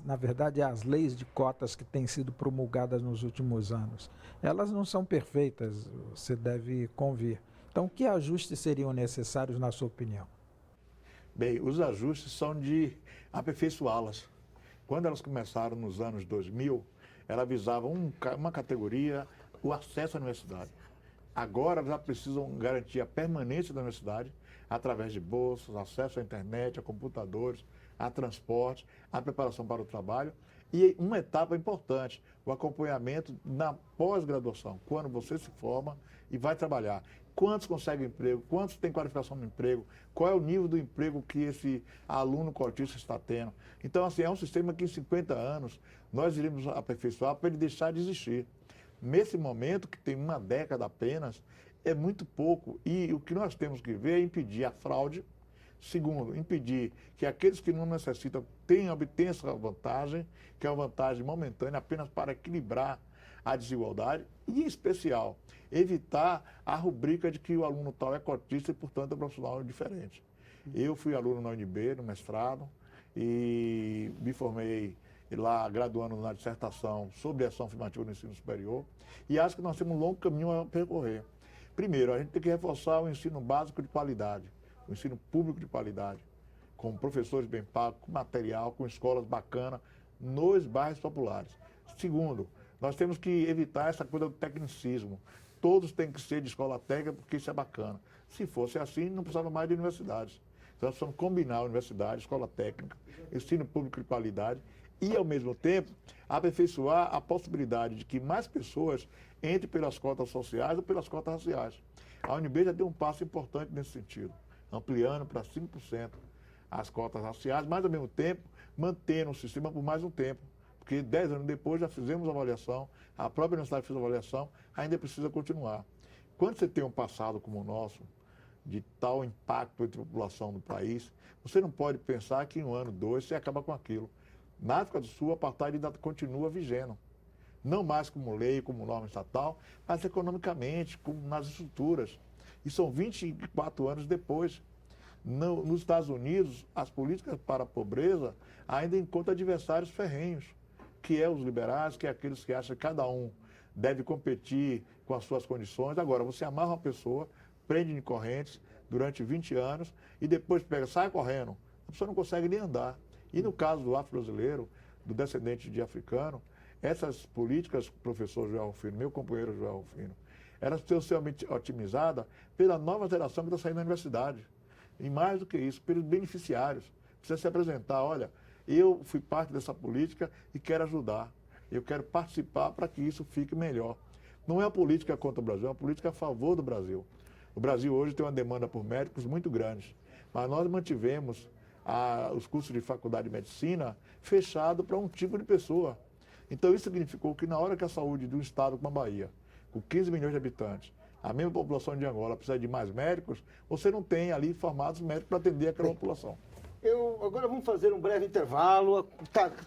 na verdade, as leis de cotas que têm sido promulgadas nos últimos anos. Elas não são perfeitas, você deve convir. Então, que ajustes seriam necessários, na sua opinião? Bem, os ajustes são de aperfeiçoá-las. Quando elas começaram nos anos 2000, elas visavam uma categoria, o acesso à universidade. Agora elas já precisam garantir a permanência da universidade através de bolsas, acesso à internet, a computadores, a transporte, a preparação para o trabalho e uma etapa importante, o acompanhamento na pós-graduação, quando você se forma e vai trabalhar. Quantos conseguem emprego? Quantos têm qualificação no emprego? Qual é o nível do emprego que esse aluno cotista está tendo? Então, assim, é um sistema que em 50 anos nós iremos aperfeiçoar para ele deixar de existir. Nesse momento, que tem uma década apenas, é muito pouco. E o que nós temos que ver é impedir a fraude. Segundo, impedir que aqueles que não necessitam obtenham essa vantagem, que é uma vantagem momentânea apenas para equilibrar a desigualdade. E, em especial, evitar a rubrica de que o aluno tal é cotista e, portanto, é profissional diferente. Eu fui aluno na UNB, no mestrado, e me formei lá graduando na dissertação sobre ação afirmativa no ensino superior, e acho que nós temos um longo caminho a percorrer. Primeiro, a gente tem que reforçar o ensino básico de qualidade, o ensino público de qualidade, com professores bem pagos, com material, com escolas bacanas, nos bairros populares. Segundo, nós temos que evitar essa coisa do tecnicismo. Todos têm que ser de escola técnica porque isso é bacana. Se fosse assim, não precisava mais de universidades. Então, nós precisamos combinar a universidade, escola técnica, ensino público de qualidade e, ao mesmo tempo, aperfeiçoar a possibilidade de que mais pessoas entrem pelas cotas sociais ou pelas cotas raciais. A UNB já deu um passo importante nesse sentido, ampliando para 5% as cotas raciais, mas, ao mesmo tempo, mantendo o sistema por mais um tempo. Porque 10 anos depois já fizemos a avaliação, a própria universidade fez a avaliação, ainda precisa continuar. Quando você tem um passado como o nosso, de tal impacto entre a população do país, você não pode pensar que em um ano, 2, você acaba com aquilo. Na África do Sul, a apartheid ainda continua vigendo. Não mais como lei, como norma estatal, mas economicamente, como nas estruturas. E são 24 anos depois. Nos Estados Unidos, as políticas para a pobreza ainda encontram adversários ferrenhos, que é os liberais, que é aqueles que acham que cada um deve competir com as suas condições. Agora, você amarra uma pessoa, prende em correntes durante 20 anos e depois pega, sai correndo. A pessoa não consegue nem andar. E no caso do afro-brasileiro, do descendente de africano, essas políticas, professor Joel Rufino, meu companheiro Joel Rufino, elas precisam ser otimizadas pela nova geração que está saindo da universidade. E mais do que isso, pelos beneficiários. Precisa se apresentar, olha, eu fui parte dessa política e quero ajudar. Eu quero participar para que isso fique melhor. Não é a política contra o Brasil, é uma política a favor do Brasil. O Brasil hoje tem uma demanda por médicos muito grande, mas nós mantivemos os cursos de faculdade de medicina fechados para um tipo de pessoa. Então isso significou que na hora que a saúde de um estado como a Bahia, com 15 milhões de habitantes, a mesma população de Angola precisa de mais médicos, você não tem ali formados médicos para atender aquela população. Agora vamos fazer um breve intervalo.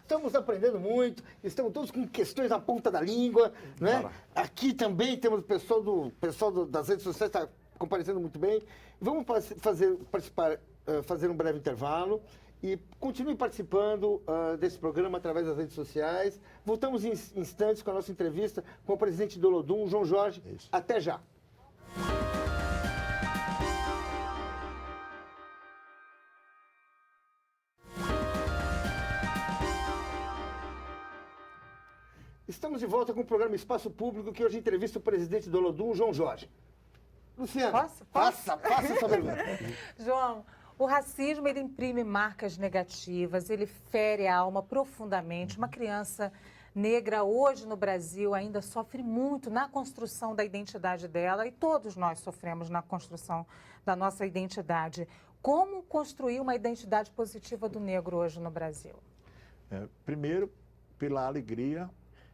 Estamos aprendendo muito, estamos todos com questões na ponta da língua, né? Aqui também temos o pessoal das redes sociais está comparecendo muito bem. Vamos fazer um breve intervalo e continue participando desse programa através das redes sociais. Voltamos em instantes com a nossa entrevista com o presidente do Olodum, João Jorge. Até já. Estamos de volta com o programa Espaço Público, que hoje entrevista o presidente do Olodum, João Jorge. Luciano, faça essa pergunta. João, o racismo, ele imprime marcas negativas, ele fere a alma profundamente. Uma criança negra hoje no Brasil ainda sofre muito na construção da identidade dela, e todos nós sofremos na construção da nossa identidade. Como construir uma identidade positiva do negro hoje no Brasil? Primeiro, pela alegria.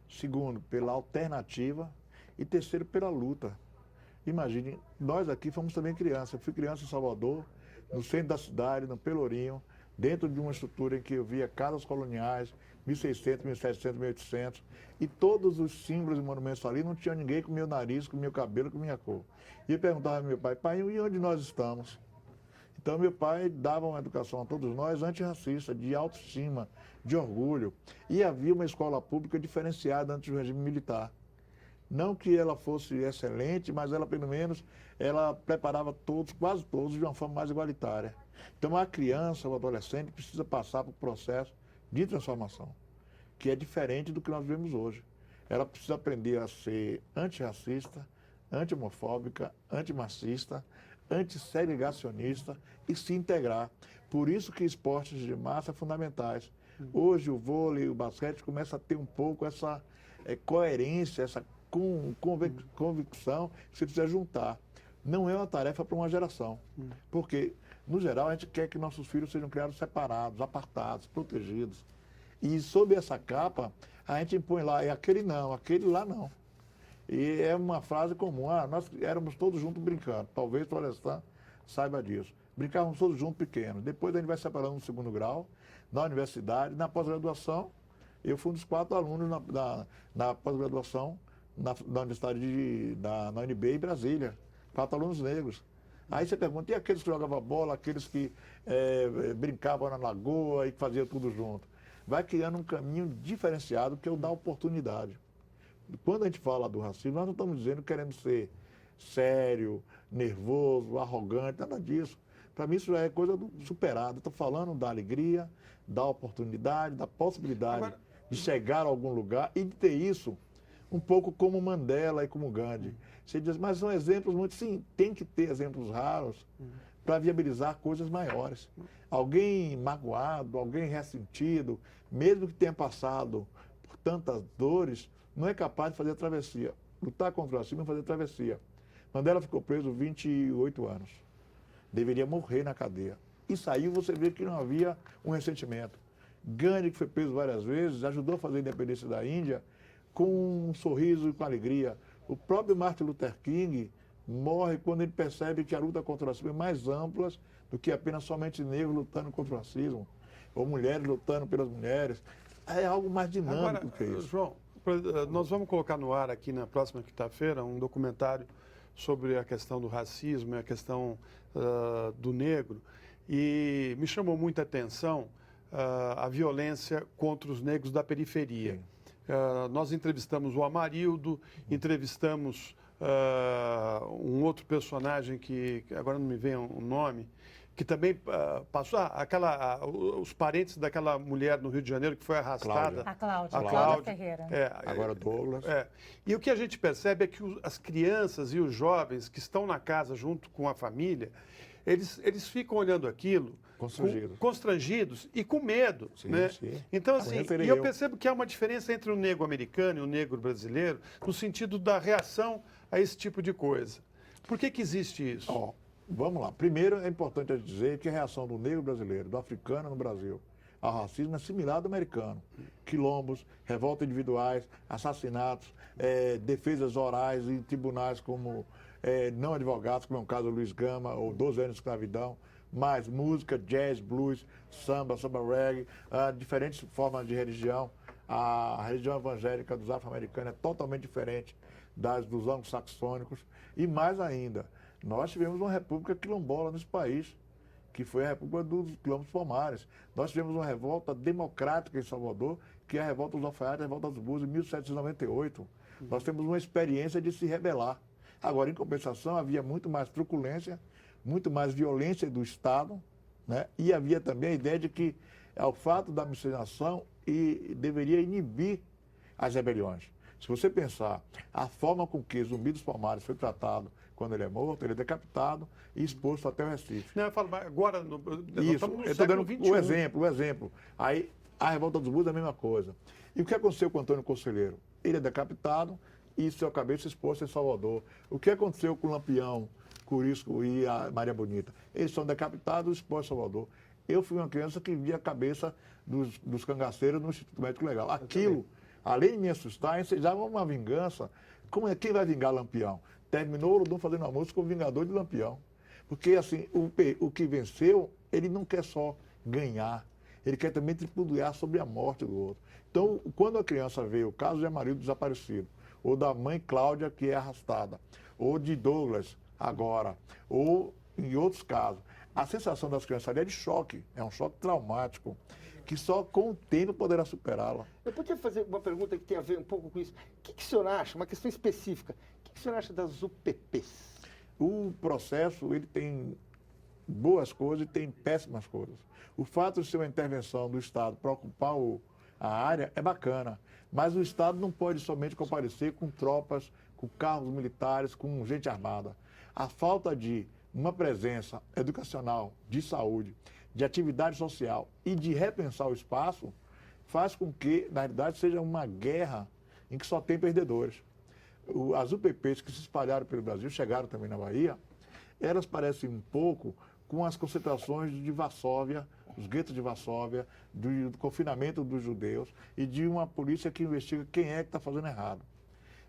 Segundo, pela alternativa. E terceiro, pela luta. Imagine, nós aqui fomos também crianças. Eu fui criança em Salvador, no centro da cidade, no Pelourinho, dentro de uma estrutura em que eu via casas coloniais, 1600, 1700, 1800, e todos os símbolos e monumentos ali, não tinha ninguém com meu nariz, com meu cabelo, com minha cor. E eu perguntava ao meu pai, e onde nós estamos? Então, meu pai dava uma educação a todos nós antirracista, de autoestima, de orgulho. E havia uma escola pública diferenciada antes do regime militar. Não que ela fosse excelente, mas ela, pelo menos, ela preparava todos, quase todos, de uma forma mais igualitária. Então, a criança, o adolescente, precisa passar por um processo de transformação, que é diferente do que nós vivemos hoje. Ela precisa aprender a ser antirracista, anti-homofóbica, antimachista, antissegregacionista e se integrar. Por isso que esportes de massa são fundamentais. Hoje o vôlei, o basquete começa a ter um pouco essa coerência, essa convicção que você precisa juntar. Não é uma tarefa para uma geração, porque, no geral, a gente quer que nossos filhos sejam criados separados, apartados, protegidos. E sob essa capa, a gente impõe lá, aquele não, aquele lá não. E é uma frase comum, nós éramos todos juntos brincando, talvez o Florestan saiba disso. Brincávamos todos juntos pequenos, depois a gente vai separando no segundo grau, na universidade, na pós-graduação. Eu fui um dos 4 alunos na pós-graduação na Universidade na UNB em Brasília, 4 alunos negros. Aí você pergunta, e aqueles que jogavam bola, aqueles que brincavam na lagoa e que faziam tudo junto? Vai criando um caminho diferenciado que é o da oportunidade. Quando a gente fala do racismo, nós não estamos dizendo que queremos ser sério, nervoso, arrogante, nada disso. Para mim isso já é coisa superada. Estou falando da alegria, da oportunidade, da possibilidade de chegar a algum lugar e de ter isso um pouco como Mandela e como Gandhi. Você diz, mas são exemplos muito... Sim, tem que ter exemplos raros para viabilizar coisas maiores. Alguém magoado, alguém ressentido, mesmo que tenha passado por tantas dores, não é capaz de fazer a travessia. Lutar contra o racismo é fazer a travessia. Mandela ficou preso 28 anos. Deveria morrer na cadeia. E saiu, você vê que não havia um ressentimento. Gandhi, que foi preso várias vezes, ajudou a fazer a independência da Índia com um sorriso e com alegria. O próprio Martin Luther King morre quando ele percebe que a luta contra o racismo é mais ampla do que apenas somente negros lutando contra o racismo, ou mulheres lutando pelas mulheres. É algo mais dinâmico que isso. João, nós vamos colocar no ar aqui na próxima quinta-feira um documentário sobre a questão do racismo e a questão do negro. E me chamou muita atenção a violência contra os negros da periferia. Nós entrevistamos o Amarildo, entrevistamos um outro personagem que agora não me vem o nome, que também passou os parentes daquela mulher no Rio de Janeiro que foi arrastada. A Cláudia Ferreira. Agora Douglas. E o que a gente percebe é que as crianças e os jovens que estão na casa junto com a família, eles ficam olhando aquilo constrangidos e com medo. Sim, né? sim. Então, assim, e eu percebo que há uma diferença entre o negro americano e o negro brasileiro no sentido da reação a esse tipo de coisa. Por que existe isso? Vamos lá. Primeiro, é importante dizer que a reação do negro brasileiro, do africano no Brasil, ao racismo é similar ao do americano. Quilombos, revoltas individuais, assassinatos, defesas orais em tribunais como não advogados, como é o caso do Luiz Gama, ou 12 anos de escravidão, mais música, jazz, blues, samba reggae, diferentes formas de religião. A religião evangélica dos afro-americanos é totalmente diferente das dos anglo-saxônicos. E mais ainda, nós tivemos uma república quilombola nesse país, que foi a República dos Quilombos Palmares. Nós tivemos uma revolta democrática em Salvador, que é a Revolta dos Alfaiates, a Revolta dos Búzios, em 1798. Nós temos uma experiência de se rebelar. Agora, em compensação, havia muito mais truculência, muito mais violência do Estado, né? E havia também a ideia de que o fato da miscigenação deveria inibir as rebeliões. Se você pensar a forma com que Zumbi dos Palmares foi tratado quando ele é morto, ele é decapitado e exposto até o Recife. Não, eu falo, agora isso, eu estou dando o exemplo. Aí a Revolta dos Búzios é a mesma coisa. E o que aconteceu com o Antônio Conselheiro? Ele é decapitado e sua cabeça exposta em Salvador. O que aconteceu com o Lampião, Curisco e a Maria Bonita? Eles são decapitados e expostos em Salvador. Eu fui uma criança que via a cabeça dos cangaceiros no Instituto Médico Legal. Aquilo, além de me assustar, ensejava uma vingança. Quem vai vingar Lampião? Terminou o Olodum fazendo uma música com o Vingador de Lampião. Porque, assim, o que venceu, ele não quer só ganhar, ele quer também tripudiar sobre a morte do outro. Então, quando a criança vê o caso de Amarildo desaparecido, ou da mãe Cláudia, que é arrastada, ou de Douglas, agora, ou em outros casos, a sensação das crianças ali é de choque, é um choque traumático, que só com o tempo poderá superá-la. Eu podia fazer uma pergunta que tem a ver um pouco com isso. O que o senhor acha, uma questão específica, o que o senhor acha das UPPs? O processo, ele tem boas coisas e tem péssimas coisas. O fato de ser uma intervenção do Estado para ocupar a área é bacana, mas o Estado não pode somente comparecer com tropas, com carros militares, com gente armada. A falta de uma presença educacional, de saúde, de atividade social e de repensar o espaço faz com que, na realidade, seja uma guerra em que só tem perdedores. As UPPs que se espalharam pelo Brasil, chegaram também na Bahia, elas parecem um pouco com as concentrações de Varsóvia, os guetos de Varsóvia, do confinamento dos judeus e de uma polícia que investiga quem é que está fazendo errado.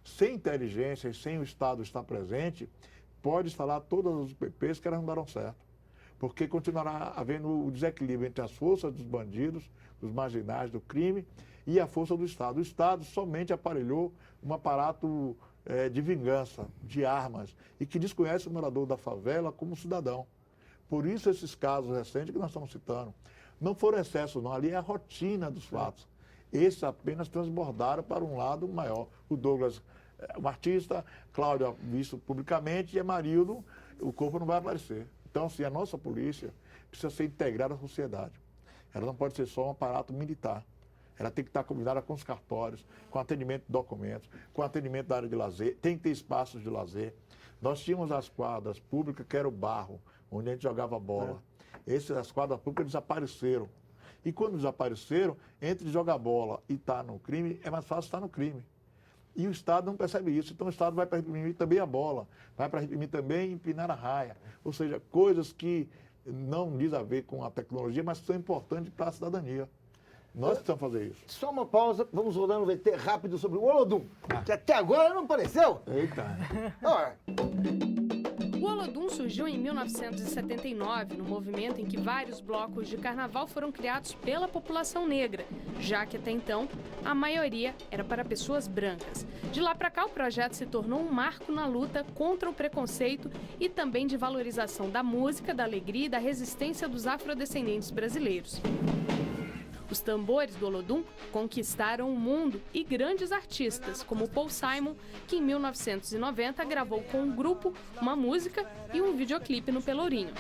Sem inteligência e sem o Estado estar presente, pode instalar todas as UPPs que elas não darão certo. Porque continuará havendo o desequilíbrio entre as forças dos bandidos, dos marginais, do crime e a força do Estado. O Estado somente aparelhou um aparato de vingança, de armas, e que desconhece o morador da favela como cidadão. Por isso esses casos recentes que nós estamos citando. Não foram excessos, não. Ali é a rotina dos fatos. Esses apenas transbordaram para um lado maior. O Douglas, um artista, Cláudia visto publicamente e Amarildo, o corpo não vai aparecer. Então, assim, a nossa polícia precisa ser integrada à sociedade. Ela não pode ser só um aparato militar. Ela tem que estar combinada com os cartórios, com atendimento de documentos, com atendimento da área de lazer, tem que ter espaços de lazer. Nós tínhamos as quadras públicas, que era o barro, onde a gente jogava bola. As quadras públicas desapareceram. E quando desapareceram, entre jogar bola e estar no crime, é mais fácil estar no crime. E o Estado não percebe isso. Então o Estado vai para reprimir também a bola, vai para reprimir também empinar a raia. Ou seja, coisas que não diz a ver com a tecnologia, mas são importantes para a cidadania. Nós precisamos fazer isso. Só uma pausa, vamos rodar um VT rápido sobre o Olodum, que até agora não apareceu. Eita. O Olodum surgiu em 1979, no movimento em que vários blocos de carnaval foram criados pela população negra, já que até então a maioria era para pessoas brancas. De lá para cá, o projeto se tornou um marco na luta contra o preconceito e também de valorização da música, da alegria e da resistência dos afrodescendentes brasileiros. Os tambores do Olodum conquistaram o mundo e grandes artistas, como Paul Simon, que em 1990 gravou com um grupo uma música e um videoclipe no Pelourinho.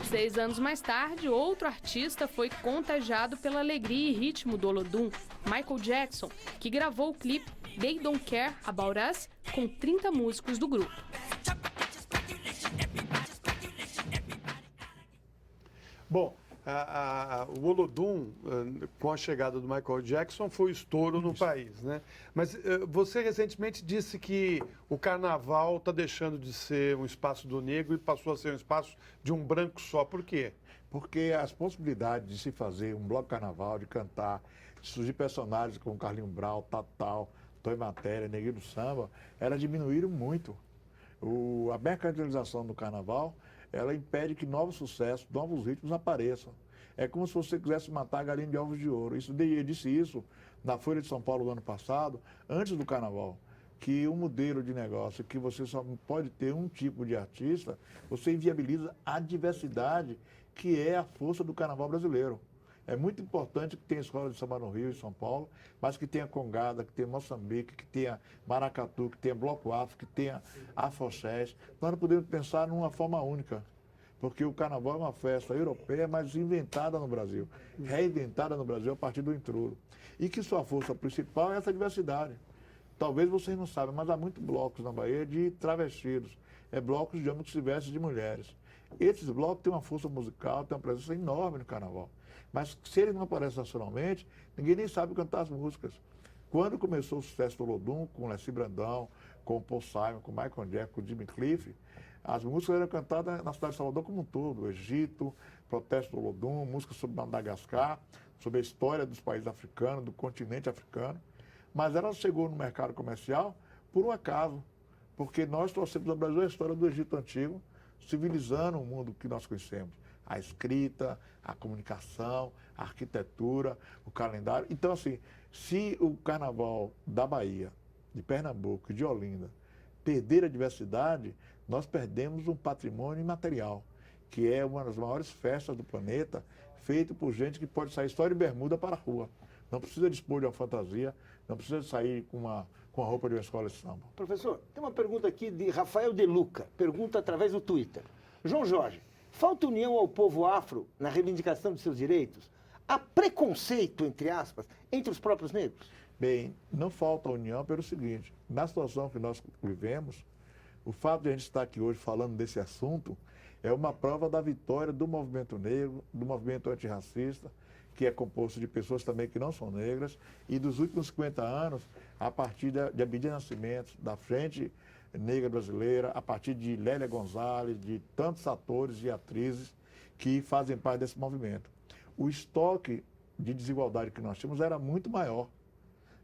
6 anos mais tarde, outro artista foi contagiado pela alegria e ritmo do Olodum, Michael Jackson, que gravou o clipe They Don't Care About Us com 30 músicos do grupo. Bom, o Olodum, com a chegada do Michael Jackson, foi estouro no país, né? Mas você recentemente disse que o carnaval está deixando de ser um espaço do negro e passou a ser um espaço de um branco só. Por quê? Porque as possibilidades de se fazer um bloco carnaval, de cantar, de surgir personagens como Carlinhos Brau, Tatal, Toy Matéria, Neguinho do Samba, elas diminuíram muito. A mercantilização do carnaval, ela impede que novos sucessos, novos ritmos apareçam. É como se você quisesse matar a galinha de ovos de ouro. Eu disse isso na Folha de São Paulo do ano passado, antes do carnaval, que o modelo de negócio que você só pode ter um tipo de artista, você inviabiliza a diversidade que é a força do carnaval brasileiro. É muito importante que tenha escola de samba no Rio e São Paulo, mas que tenha Congada, que tenha Moçambique, que tenha Maracatu, que tenha Bloco Afro, que tenha Afoxés. Nós não podemos pensar numa forma única, porque o carnaval é uma festa europeia, mas inventada no Brasil, reinventada no Brasil a partir do intrudo. E que sua força principal é essa diversidade. Talvez vocês não saibam, mas há muitos blocos na Bahia de travestidos. É blocos de homens que se vestem de mulheres. Esses blocos têm uma força musical, têm uma presença enorme no carnaval. Mas se eles não aparecem nacionalmente, ninguém nem sabe cantar as músicas. Quando começou o sucesso do Olodum, com Leci Brandão, com o Paul Simon, com o Michael Jackson, com o Jimmy Cliff, as músicas eram cantadas na cidade de Salvador como um todo. Egito, protesto do Olodum, música sobre Madagascar, sobre a história dos países africanos, do continente africano. Mas ela chegou no mercado comercial por um acaso, porque nós trouxemos ao Brasil a história do Egito Antigo, civilizando o mundo que nós conhecemos. A escrita, a comunicação, a arquitetura, o calendário. Então, assim, se o carnaval da Bahia, de Pernambuco e de Olinda perder a diversidade, nós perdemos um patrimônio imaterial, que é uma das maiores festas do planeta, feito por gente que pode sair só de bermuda para a rua. Não precisa dispor de uma fantasia, não precisa sair com a roupa de uma escola de samba. Professor, tem uma pergunta aqui de Rafael De Luca, pergunta através do Twitter. João Jorge, falta união ao povo afro na reivindicação de seus direitos? Há preconceito, entre aspas, entre os próprios negros? Bem, não falta união pelo seguinte, na situação que nós vivemos, o fato de a gente estar aqui hoje falando desse assunto é uma prova da vitória do movimento negro, do movimento antirracista, que é composto de pessoas também que não são negras, e dos últimos 50 anos, a partir de Abdias Nascimento, da Frente Negra Brasileira, a partir de Lélia Gonzalez, de tantos atores e atrizes que fazem parte desse movimento. O estoque de desigualdade que nós tínhamos era muito maior.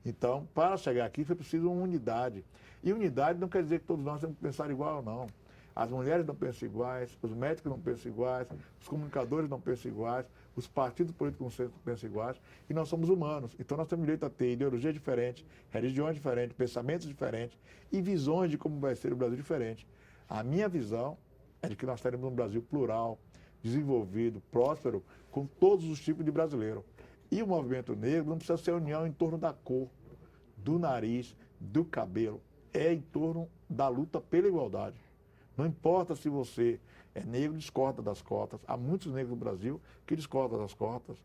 Então, para chegar aqui, foi preciso uma unidade. E unidade não quer dizer que todos nós temos que pensar igual, não. As mulheres não pensam iguais, os médicos não pensam iguais, os comunicadores não pensam iguais, os partidos políticos não pensam iguais, e nós somos humanos. Então nós temos direito a ter ideologias diferentes, religiões diferentes, pensamentos diferentes e visões de como vai ser o Brasil diferente. A minha visão é de que nós teremos um Brasil plural, desenvolvido, próspero, com todos os tipos de brasileiro. E o movimento negro não precisa ser união em torno da cor, do nariz, do cabelo. É em torno da luta pela igualdade. Não importa se você é negro, discorda das cotas. Há muitos negros no Brasil que discordam das cotas.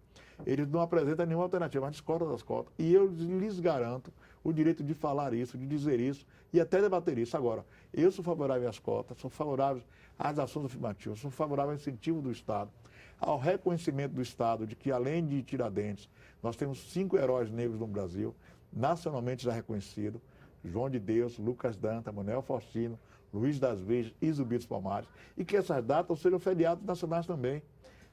Eles não apresentam nenhuma alternativa, mas discordam das cotas. E eu lhes garanto o direito de falar isso, de dizer isso e até debater isso. Agora, eu sou favorável às cotas, sou favorável às ações afirmativas, sou favorável ao incentivo do Estado, ao reconhecimento do Estado de que, além de Tiradentes, nós temos 5 heróis negros no Brasil, nacionalmente já reconhecidos: João de Deus, Lucas Danta, Manuel Faustino, Luiz das Virgens e Zumbi dos Palmares, e que essas datas sejam feriados nacionais também.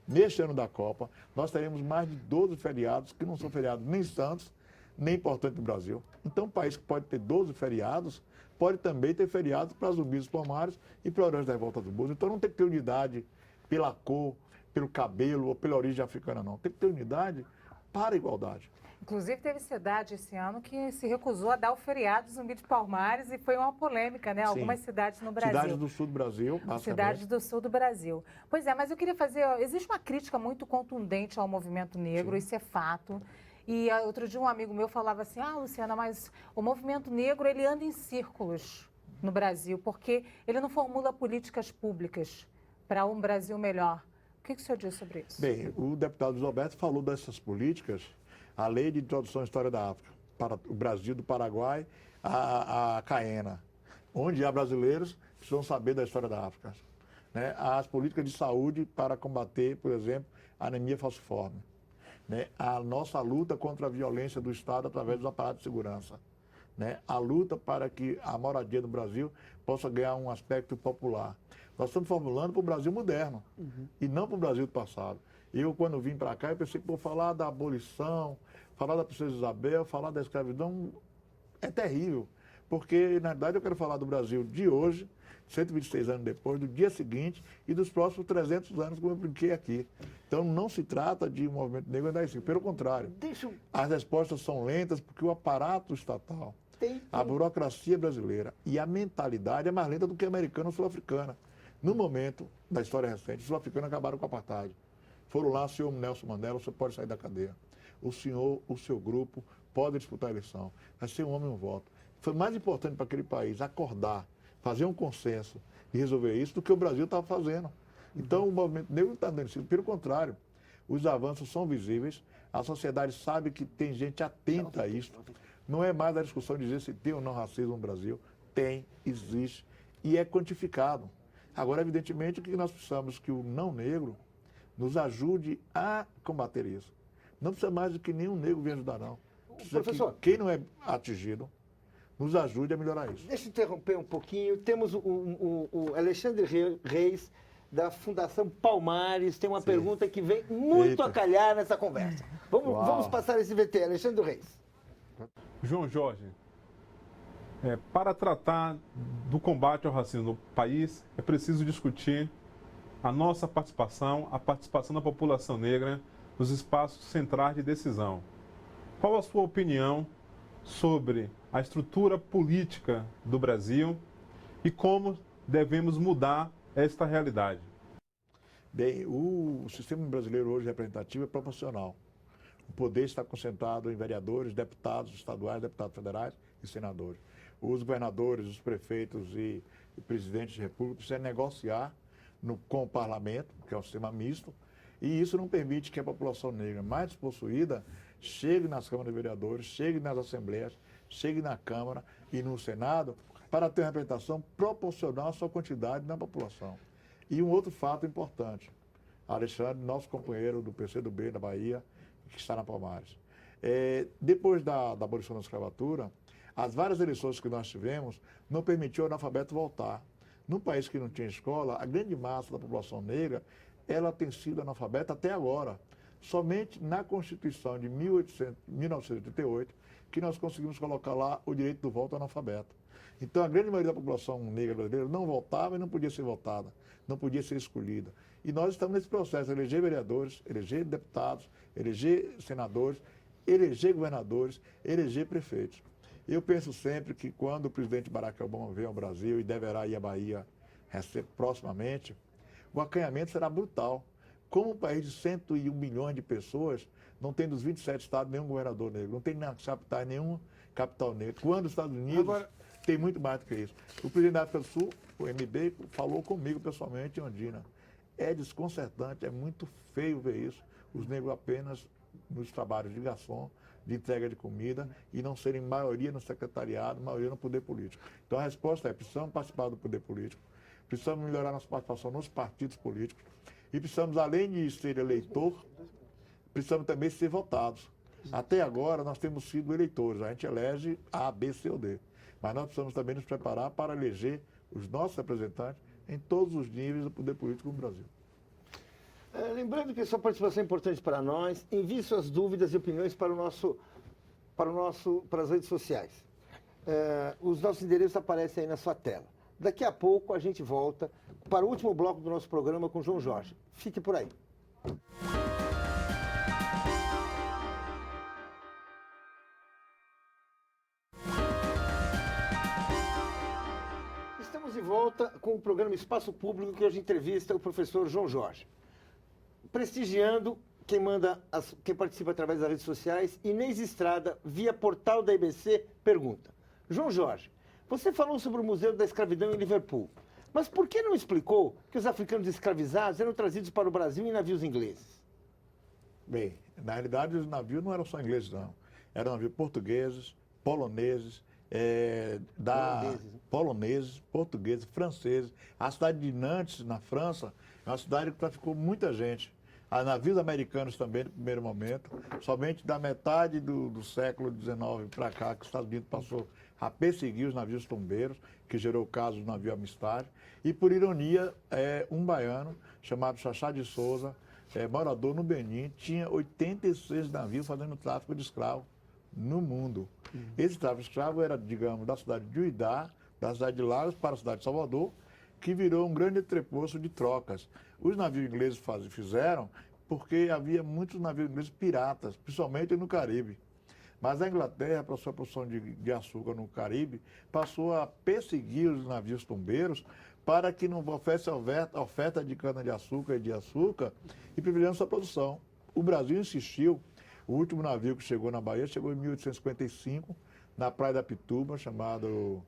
Neste ano da Copa, nós teremos mais de 12 feriados, que não são feriados nem santos, nem importantes do Brasil. Então, um país que pode ter 12 feriados, pode também ter feriados para Zumbi dos Palmares e para Heróis da Revolta do Búzios. Então, não tem que ter unidade pela cor, pelo cabelo ou pela origem africana, não. Tem que ter unidade para a igualdade. Inclusive, teve cidade esse ano que se recusou a dar o feriado Zumbi de Palmares e foi uma polêmica, né? Algumas cidades no Brasil. Cidades do sul do Brasil, basicamente. Cidades do sul do Brasil. Pois é, mas eu queria fazer... Existe uma crítica muito contundente ao movimento negro, isso é fato. E outro dia um amigo meu falava assim: Luciana, mas o movimento negro, ele anda em círculos no Brasil, porque ele não formula políticas públicas para um Brasil melhor. O que o senhor diz sobre isso? Bem, o deputado Luiz Alberto falou dessas políticas, a Lei de Introdução à História da África, para o Brasil, do Paraguai a Caena, onde há brasileiros que precisam saber da história da África. né, as políticas de saúde para combater, por exemplo, a anemia falciforme, né, a nossa luta contra a violência do Estado através dos aparatos de segurança, né, a luta para que a moradia no Brasil possa ganhar um aspecto popular. Nós estamos formulando para o Brasil moderno e não para o Brasil do passado. Eu, quando vim para cá, eu pensei, por falar da abolição, falar da Princesa Isabel, falar da escravidão, é terrível. Porque, na verdade, eu quero falar do Brasil de hoje, 126 anos depois, do dia seguinte e dos próximos 300 anos, como eu brinquei aqui. Então, não se trata de um movimento negro andar assim. Pelo contrário, as respostas são lentas porque o aparato estatal, a burocracia brasileira e a mentalidade é mais lenta do que a americana ou sul-africana. No momento da história recente, os sul-africanos acabaram com o apartheid. Foram lá, senhor Nelson Mandela, você pode sair da cadeia. O senhor, o seu grupo, pode disputar a eleição. Vai ser um homem e um voto. Foi mais importante para aquele país acordar, fazer um consenso e resolver isso do que o Brasil estava fazendo. Então, o movimento negro não está dando isso. Pelo contrário, os avanços são visíveis, a sociedade sabe que tem gente atenta a isso. Não é mais a discussão de dizer se tem ou não racismo no Brasil. Tem, existe e é quantificado. Agora, evidentemente, que nós precisamos que o não negro nos ajude a combater isso. Não precisa mais do que nenhum negro vir ajudar, não. Precisa Professor, que quem não é atingido nos ajude a melhorar isso. Deixa eu interromper um pouquinho. Temos o Alexandre Reis, da Fundação Palmares, tem uma pergunta que vem muito a calhar nessa conversa. Vamos passar esse VT, Alexandre Reis. João Jorge, para tratar do combate ao racismo no país, é preciso discutir a nossa participação, a participação da população negra nos espaços centrais de decisão. Qual a sua opinião sobre a estrutura política do Brasil e como devemos mudar esta realidade? Bem, o sistema brasileiro hoje representativo é proporcional. O poder está concentrado em vereadores, deputados estaduais, deputados federais e senadores. Os governadores, os prefeitos e presidentes de república precisam negociar com o parlamento, que é um sistema misto, e isso não permite que a população negra mais despossuída chegue nas câmaras de vereadores, chegue nas assembleias, chegue na Câmara e no Senado para ter uma representação proporcional à sua quantidade na população. E um outro fato importante, Alexandre, nosso companheiro do PCdoB da Bahia, que está na Palmares. Depois da abolição da escravatura, as várias eleições que nós tivemos não permitiu ao analfabeto voltar. Num país que não tinha escola, a grande massa da população negra, ela tem sido analfabeta até agora. Somente na Constituição de 1988 que nós conseguimos colocar lá o direito do voto ao analfabeto. Então, a grande maioria da população negra brasileira não votava e não podia ser votada, não podia ser escolhida. E nós estamos nesse processo, eleger vereadores, eleger deputados, eleger senadores, eleger governadores, eleger prefeitos. Eu penso sempre que quando o presidente Barack Obama vier ao Brasil e deverá ir à Bahia proximamente, o acanhamento será brutal. Como um país de 101 milhões de pessoas não tem dos 27 estados nenhum governador negro, não tem na capital nenhum capital negro. Quando os Estados Unidos tem muito mais do que isso. O presidente da África do Sul, o MB, falou comigo pessoalmente em Ondina. É desconcertante, é muito feio ver isso. Os negros apenas nos trabalhos de garçom, de entrega de comida e não serem maioria no secretariado, maioria no poder político. Então a resposta é, precisamos participar do poder político, precisamos melhorar nossa participação nos partidos políticos e precisamos, além de ser eleitor, precisamos também ser votados. Até agora nós temos sido eleitores, a gente elege A, B, C ou D, mas nós precisamos também nos preparar para eleger os nossos representantes em todos os níveis do poder político no Brasil. Lembrando que sua participação é importante para nós, envie suas dúvidas e opiniões para as redes sociais. Os nossos endereços aparecem aí na sua tela. Daqui a pouco a gente volta para o último bloco do nosso programa com o João Jorge. Fique por aí. Estamos de volta com o programa Espaço Público, que hoje entrevista o professor João Jorge. Prestigiando quem participa através das redes sociais, Inês Estrada, via portal da IBC, pergunta: João Jorge, você falou sobre o Museu da Escravidão em Liverpool, mas por que não explicou que os africanos escravizados eram trazidos para o Brasil em navios ingleses? Bem, na realidade os navios não eram só ingleses, não. Eram navios portugueses, poloneses, poloneses, portugueses, franceses. A cidade de Nantes, na França, é uma cidade que traficou muita gente. Há navios americanos também, no primeiro momento. Somente da metade do século XIX para cá, que os Estados Unidos passou a perseguir os navios tombeiros, que gerou o caso do navio Amistad. E, por ironia, um baiano chamado Xaxá de Souza, morador no Benin, tinha 86 navios fazendo tráfico de escravos no mundo. Esse tráfico de escravos era, digamos, da cidade de Uidá, da cidade de Lagos para a cidade de Salvador, que virou um grande entreposto de trocas. Os navios ingleses fizeram porque havia muitos navios ingleses piratas, principalmente no Caribe. Mas a Inglaterra, para sua produção de açúcar no Caribe, passou a perseguir os navios tombeiros para que não houvesse oferta de cana-de-açúcar e de açúcar e privilegiando sua produção. O Brasil insistiu. O último navio que chegou na Bahia chegou em 1855, na Praia da Pituba, chamado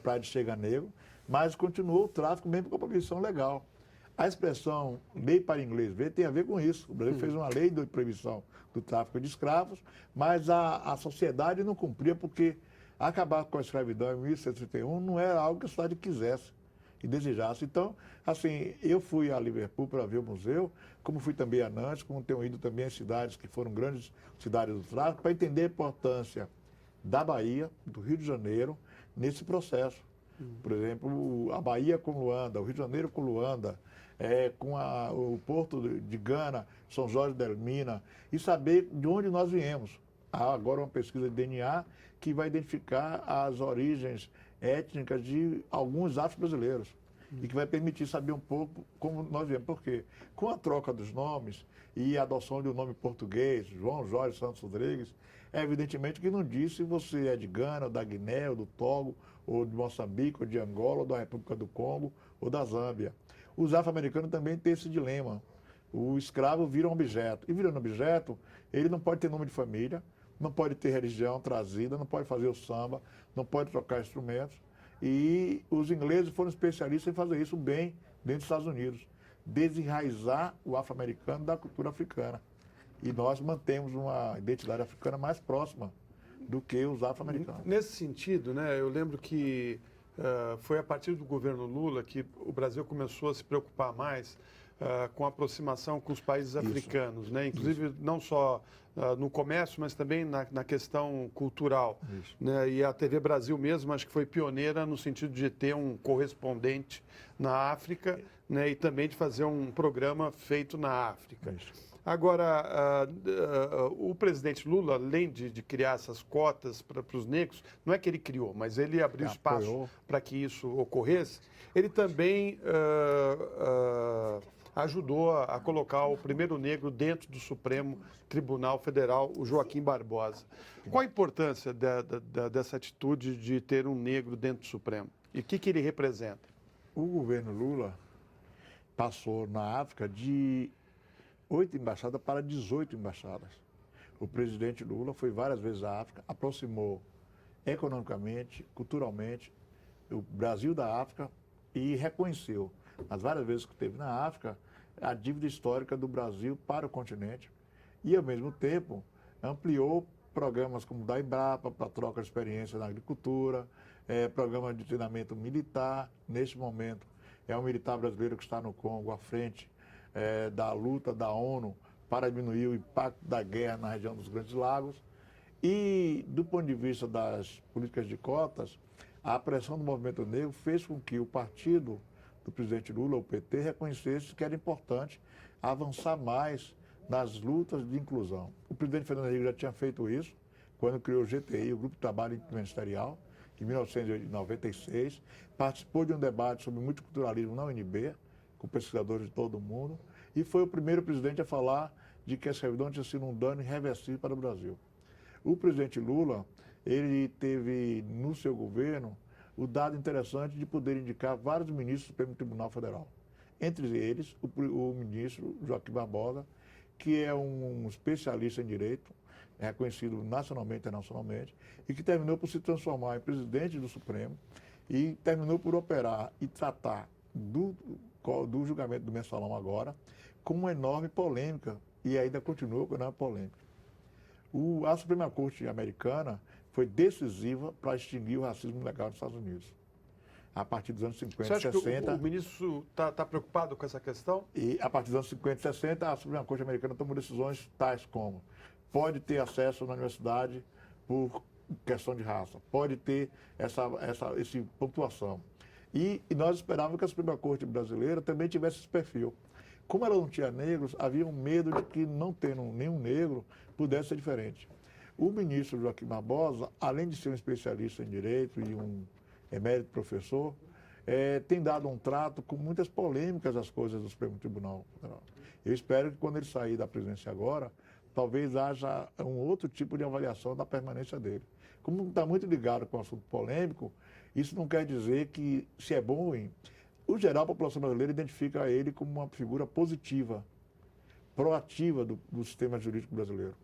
Praia de Chega Negro, mas continuou o tráfico mesmo com a proibição legal. A expressão lei para inglês ver tem a ver com isso. O Brasil fez uma lei de proibição do tráfico de escravos, mas a sociedade não cumpria porque acabar com a escravidão em 1831 não era algo que a sociedade quisesse e desejasse. Então, assim, eu fui a Liverpool para ver o museu, como fui também a Nantes, como tenho ido também a cidades que foram grandes cidades do tráfico, para entender a importância da Bahia, do Rio de Janeiro, nesse processo. Por exemplo, a Bahia com Luanda, o Rio de Janeiro com Luanda, com o Porto de Gana, São Jorge del Mina, e saber de onde nós viemos. Há agora uma pesquisa de DNA que vai identificar as origens étnicas de alguns afro-brasileiros e que vai permitir saber um pouco como nós viemos. Por quê? Com a troca dos nomes e a adoção de um nome português, João Jorge Santos Rodrigues, evidentemente que não diz se você é de Gana, da Guiné, ou do Togo, ou de Moçambique, ou de Angola, ou da República do Congo, ou da Zâmbia. Os afro-americanos também têm esse dilema. O escravo vira um objeto. E virando objeto, ele não pode ter nome de família, não pode ter religião trazida, não pode fazer o samba, não pode trocar instrumentos. E os ingleses foram especialistas em fazer isso bem dentro dos Estados Unidos. Desenraizar o afro-americano da cultura africana. E nós mantemos uma identidade africana mais próxima do que os afro-americanos. Nesse sentido, né, eu lembro que foi a partir do governo Lula que o Brasil começou a se preocupar mais com a aproximação com os países africanos, né? Inclusive não só no comércio, mas também na questão cultural. Né? E a TV Brasil mesmo acho que foi pioneira no sentido de ter um correspondente na África, né? E também de fazer um programa feito na África. Agora, o presidente Lula, além de criar essas cotas para os negros, não é que ele criou, mas ele abriu espaço para que isso ocorresse, ele também ajudou a colocar o primeiro negro dentro do Supremo Tribunal Federal, o Joaquim Barbosa. Qual a importância dessa atitude de ter um negro dentro do Supremo? E o que ele representa? O governo Lula passou na África de 8 embaixadas para 18 embaixadas. O presidente Lula foi várias vezes à África, aproximou economicamente, culturalmente, o Brasil da África e reconheceu, as várias vezes que esteve na África, a dívida histórica do Brasil para o continente e, ao mesmo tempo, ampliou programas como o da Embrapa, para troca de experiência na agricultura, programa de treinamento militar. Neste momento, é um militar brasileiro que está no Congo à frente da luta da ONU para diminuir o impacto da guerra na região dos Grandes Lagos. E, do ponto de vista das políticas de cotas, a pressão do movimento negro fez com que o partido do presidente Lula, o PT, reconhecesse que era importante avançar mais nas lutas de inclusão. O presidente Fernando Henrique já tinha feito isso quando criou o GTI, o Grupo de Trabalho Interministerial, em 1996, participou de um debate sobre multiculturalismo na UNB, com pesquisadores de todo o mundo, e foi o primeiro presidente a falar de que a escravidão tinha sido um dano irreversível para o Brasil. O presidente Lula, ele teve no seu governo o dado interessante de poder indicar vários ministros do Supremo Tribunal Federal. Entre eles, o ministro Joaquim Barbosa, que é um especialista em direito, reconhecido nacionalmente e internacionalmente, e que terminou por se transformar em presidente do Supremo e terminou por operar e tratar do julgamento do Mensalão agora com uma enorme polêmica, e ainda continua com uma enorme polêmica. A Suprema Corte americana foi decisiva para extinguir o racismo legal nos Estados Unidos. A partir dos anos 50 e 60... Você acha que o ministro está preocupado com essa questão? E a partir dos anos 50 e 60, a Suprema Corte Americana tomou decisões tais como: pode ter acesso na universidade por questão de raça, pode ter essa pontuação. E nós esperávamos que a Suprema Corte brasileira também tivesse esse perfil. Como ela não tinha negros, havia um medo de que, não tendo nenhum negro, pudesse ser diferente. O ministro Joaquim Barbosa, além de ser um especialista em direito e um emérito professor, tem dado um trato com muitas polêmicas às coisas do Supremo Tribunal Federal. Eu espero que, quando ele sair da presidência agora, talvez haja um outro tipo de avaliação da permanência dele. Como está muito ligado com o assunto polêmico, isso não quer dizer que se é bom ou ruim. O geral, a população brasileira identifica ele como uma figura positiva, proativa do sistema jurídico brasileiro.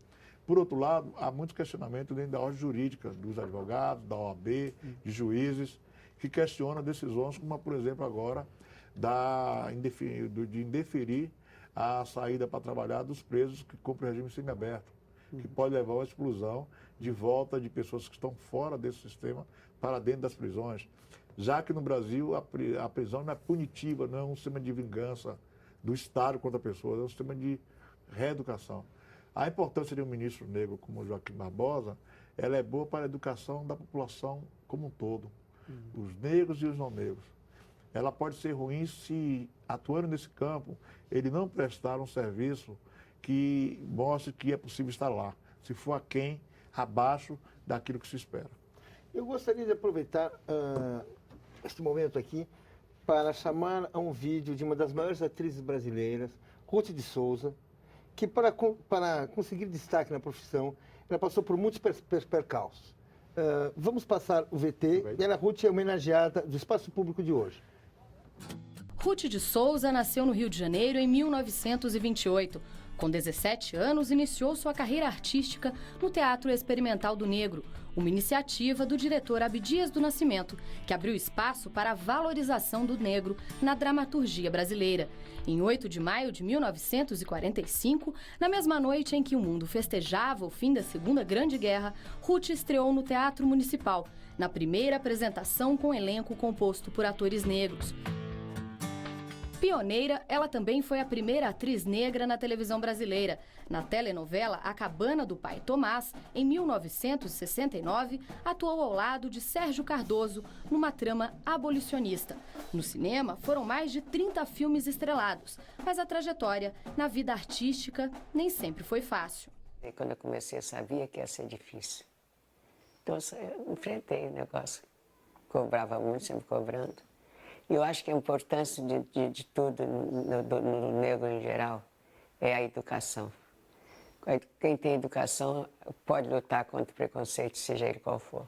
Por outro lado, há muitos questionamentos dentro da ordem jurídica, dos advogados, da OAB, de juízes, que questionam decisões como, por exemplo, agora, de indeferir a saída para trabalhar dos presos que cumprem o regime semiaberto, que pode levar a uma explosão de volta de pessoas que estão fora desse sistema para dentro das prisões. Já que no Brasil a prisão não é punitiva, não é um sistema de vingança do Estado contra pessoas, é um sistema de reeducação. A importância de um ministro negro como Joaquim Barbosa, ela é boa para a educação da população como um todo, os negros e os não negros. Ela pode ser ruim se, atuando nesse campo, ele não prestar um serviço que mostre que é possível estar lá, se for aquém, abaixo daquilo que se espera. Eu gostaria de aproveitar este momento aqui para chamar a um vídeo de uma das maiores atrizes brasileiras, Ruth de Souza, que para conseguir destaque na profissão, ela passou por muitos percalços. Vamos passar o VT e a Ruth é homenageada do Espaço Público de hoje. Ruth de Souza nasceu no Rio de Janeiro em 1928. Com 17 anos, iniciou sua carreira artística no Teatro Experimental do Negro, uma iniciativa do diretor Abdias do Nascimento, que abriu espaço para a valorização do negro na dramaturgia brasileira. Em 8 de maio de 1945, na mesma noite em que o mundo festejava o fim da Segunda Grande Guerra, Ruth estreou no Teatro Municipal, na primeira apresentação com elenco composto por atores negros. Pioneira, ela também foi a primeira atriz negra na televisão brasileira. Na telenovela A Cabana do Pai Tomás, em 1969, atuou ao lado de Sérgio Cardoso numa trama abolicionista. No cinema, foram mais de 30 filmes estrelados, mas a trajetória na vida artística nem sempre foi fácil. Quando eu comecei, eu sabia que ia ser difícil. Então, eu enfrentei o negócio. Cobrava muito, sempre cobrando. Eu acho que a importância de tudo no negro em geral é a educação. Quem tem educação pode lutar contra o preconceito, seja ele qual for.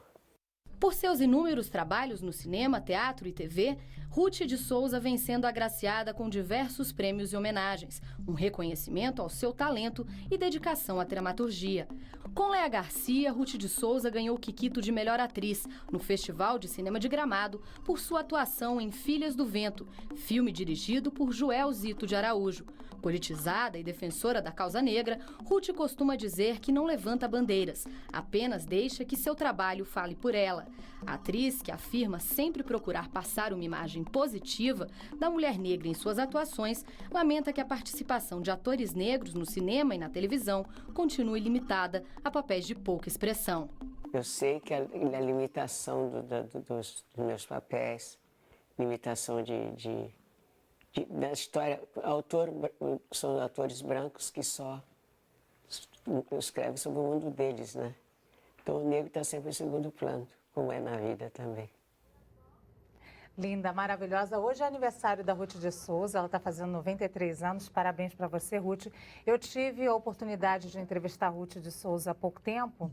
Por seus inúmeros trabalhos no cinema, teatro e TV, Ruth de Souza vem sendo agraciada com diversos prêmios e homenagens, um reconhecimento ao seu talento e dedicação à dramaturgia. Com Léa Garcia, Ruth de Souza ganhou o Kikito de Melhor Atriz no Festival de Cinema de Gramado por sua atuação em Filhas do Vento, filme dirigido por Joel Zito de Araújo. Politizada e defensora da causa negra, Ruth costuma dizer que não levanta bandeiras, apenas deixa que seu trabalho fale por ela. A atriz, que afirma sempre procurar passar uma imagem positiva da mulher negra em suas atuações, lamenta que a participação de atores negros no cinema e na televisão continue limitada a papéis de pouca expressão. Eu sei que a limitação dos meus papéis, limitação da história, são atores brancos que só escrevem sobre o mundo deles, né? Então o negro está sempre em segundo plano, como é na vida também. Linda, maravilhosa. Hoje é aniversário da Ruth de Souza, ela está fazendo 93 anos. Parabéns para você, Ruth. Eu tive a oportunidade de entrevistar a Ruth de Souza há pouco tempo.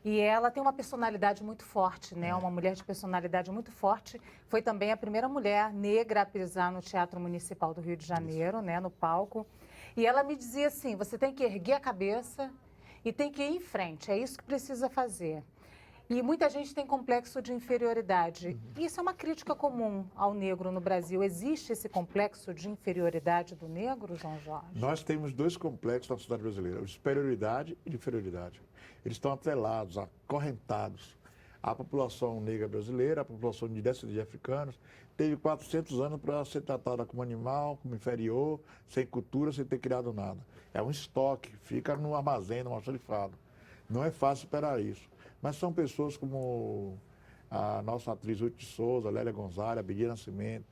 E ela tem uma personalidade muito forte, né? Uma mulher de personalidade muito forte. Foi também a primeira mulher negra a pisar no Teatro Municipal do Rio de Janeiro, né? No palco. E ela me dizia assim, você tem que erguer a cabeça e tem que ir em frente. É isso que precisa fazer. E muita gente tem complexo de inferioridade. Isso é uma crítica comum ao negro no Brasil. Existe esse complexo de inferioridade do negro, João Jorge? Nós temos dois complexos na sociedade brasileira, de superioridade e de inferioridade. Eles estão atrelados, acorrentados. A população negra brasileira, a população de descendentes de africanos, teve 400 anos para ser tratada como animal, como inferior, sem cultura, sem ter criado nada. É um estoque, fica no armazém, no almoxarifado. Não é fácil superar isso. Mas são pessoas como a nossa atriz Ruth de Souza, Lélia Gonzalez, Abdias Nascimento,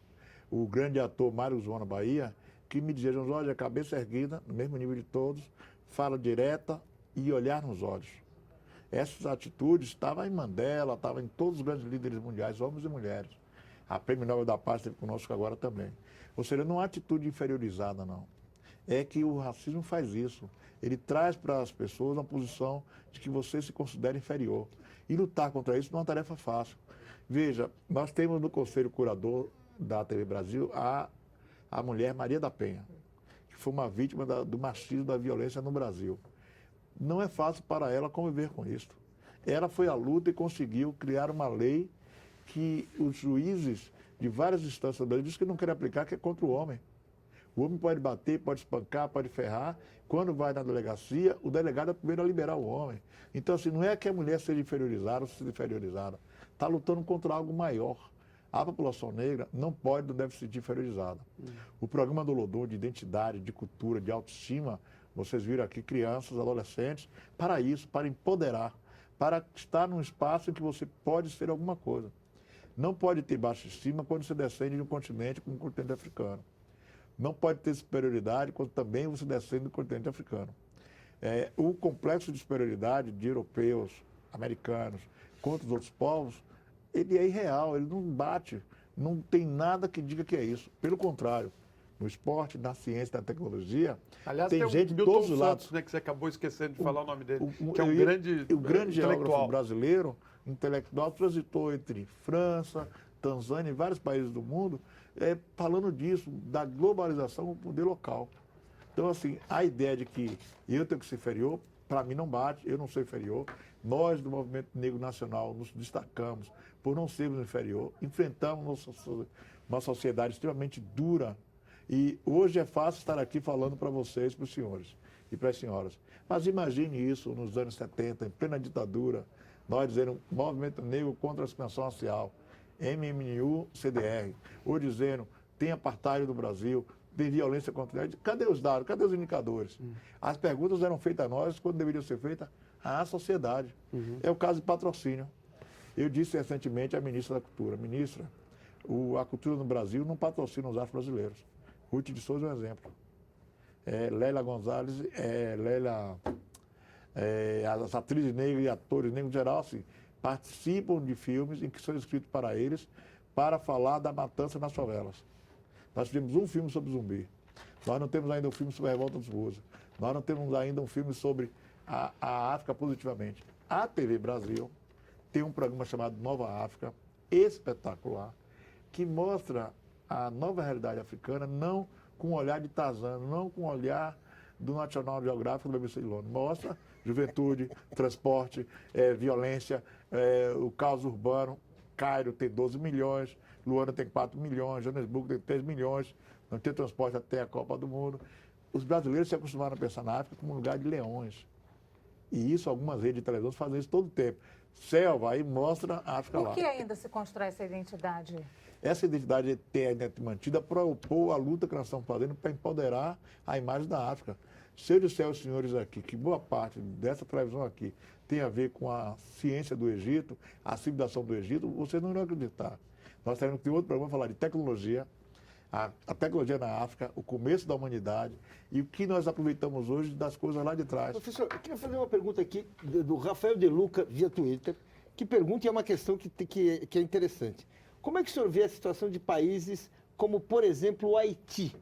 o grande ator Mário João Bahia, que me diziam, João Jorge, a cabeça erguida, no mesmo nível de todos, fala direta e olhar nos olhos. Essas atitudes estavam em Mandela, estavam em todos os grandes líderes mundiais, homens e mulheres. A Prêmio Nobel da Paz esteve conosco agora também. Ou seja, não há atitude inferiorizada, não. É que o racismo faz isso. Ele traz para as pessoas uma posição de que você se considera inferior. E lutar contra isso não é uma tarefa fácil. Veja, nós temos no Conselho Curador da TV Brasil a mulher Maria da Penha, que foi uma vítima do machismo, da violência no Brasil. Não é fácil para ela conviver com isso. Ela foi à luta e conseguiu criar uma lei que os juízes de várias instâncias do Brasil dizem que não querem aplicar, que é contra o homem. O homem pode bater, pode espancar, pode ferrar. Quando vai na delegacia, o delegado é o primeiro a liberar o homem. Então, assim, não é que a mulher seja inferiorizada ou seja inferiorizada. Está lutando contra algo maior. A população negra não pode, não deve se sentir inferiorizada. O programa do Olodum de identidade, de cultura, de autoestima, vocês viram aqui crianças, adolescentes, para isso, para empoderar, para estar num espaço em que você pode ser alguma coisa. Não pode ter baixa estima quando você descende de um continente como o continente africano. Não pode ter superioridade quando também você descende do continente africano. O complexo de superioridade de europeus, americanos, contra os outros povos, ele é irreal, ele não bate, não tem nada que diga que é isso. Pelo contrário, no esporte, na ciência, na tecnologia, aliás, tem gente de todos os lados. Né, que você acabou esquecendo de falar o nome dele, que é o grande geógrafo intelectual brasileiro, intelectual, transitou entre França, Tanzânia e vários países do mundo, falando disso, da globalização do poder local. Então, assim, a ideia de que eu tenho que ser inferior, para mim não bate, eu não sou inferior. Nós, do Movimento Negro Nacional, nos destacamos por não sermos inferior, enfrentamos uma sociedade extremamente dura. E hoje é fácil estar aqui falando para vocês, para os senhores e para as senhoras. Mas imagine isso nos anos 70, em plena ditadura, nós dizendo Movimento Negro contra a discriminação racial, MMNU, CDR, ou dizendo tem apartheid no Brasil, tem violência contra a mulher. Cadê os dados? Cadê os indicadores? As perguntas eram feitas a nós quando deveriam ser feitas à sociedade. É o caso de patrocínio. Eu disse recentemente à ministra da Cultura, ministra, a cultura no Brasil não patrocina os afro-brasileiros. Ruth de Souza é um exemplo. Lélia Gonzalez, as atrizes negras e atores negros em geral, assim, participam de filmes em que são escritos para eles para falar da matança nas favelas. Nós tivemos um filme sobre zumbi. Nós não temos ainda um filme sobre a revolta dos Ruas. Nós não temos ainda um filme sobre a África positivamente. A TV Brasil tem um programa chamado Nova África, espetacular, que mostra a nova realidade africana, não com o olhar de Tarzan, não com o olhar do National Geographic do BBC de Londres. Mostra juventude, transporte, violência, o caos urbano. Cairo tem 12 milhões, Luanda tem 4 milhões, Joanesburgo tem 3 milhões, não tem transporte até a Copa do Mundo. Os brasileiros se acostumaram a pensar na África como um lugar de leões. E isso, algumas redes de televisão fazem isso todo o tempo. Selva, aí mostra a África lá. Por que ainda se constrói essa identidade? Essa identidade tem mantida para opor a luta que nós estamos fazendo para empoderar a imagem da África. Se eu disser aos senhores aqui que boa parte dessa televisão aqui tem a ver com a ciência do Egito, a civilização do Egito, vocês não irão acreditar. Nós teremos que ter outro programa para falar de tecnologia, a tecnologia na África, o começo da humanidade e o que nós aproveitamos hoje das coisas lá de trás. Professor, eu queria fazer uma pergunta aqui do Rafael De Luca, via Twitter, que pergunta e é uma questão que é interessante. Como é que o senhor vê a situação de países como, por exemplo, o Haiti,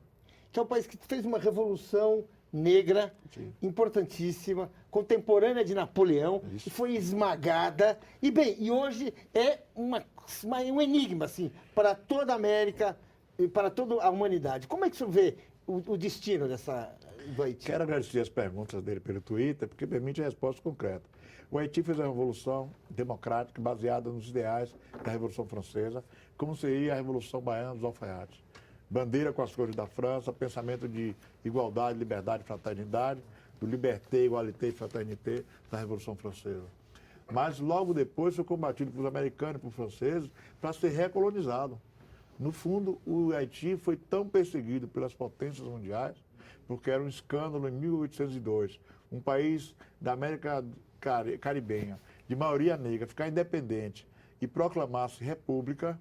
que é um país que fez uma revolução negra, importantíssima, contemporânea de Napoleão, e foi esmagada. E hoje é um enigma, assim, para toda a América e para toda a humanidade. Como é que o senhor vê o destino dessa... do Haiti? Quero agradecer as perguntas dele pelo Twitter, porque permite a resposta concreta. O Haiti fez uma revolução democrática baseada nos ideais da Revolução Francesa, como seria a Revolução Baiana dos Alfaiates. Bandeira com as cores da França, pensamento de igualdade, liberdade e fraternidade, do liberté, igualité e fraternité da Revolução Francesa. Mas logo depois foi combatido pelos americanos e pelos franceses para ser recolonizado. No fundo, o Haiti foi tão perseguido pelas potências mundiais, porque era um escândalo em 1802, um país da América Caribenha, de maioria negra, ficar independente e proclamar-se república,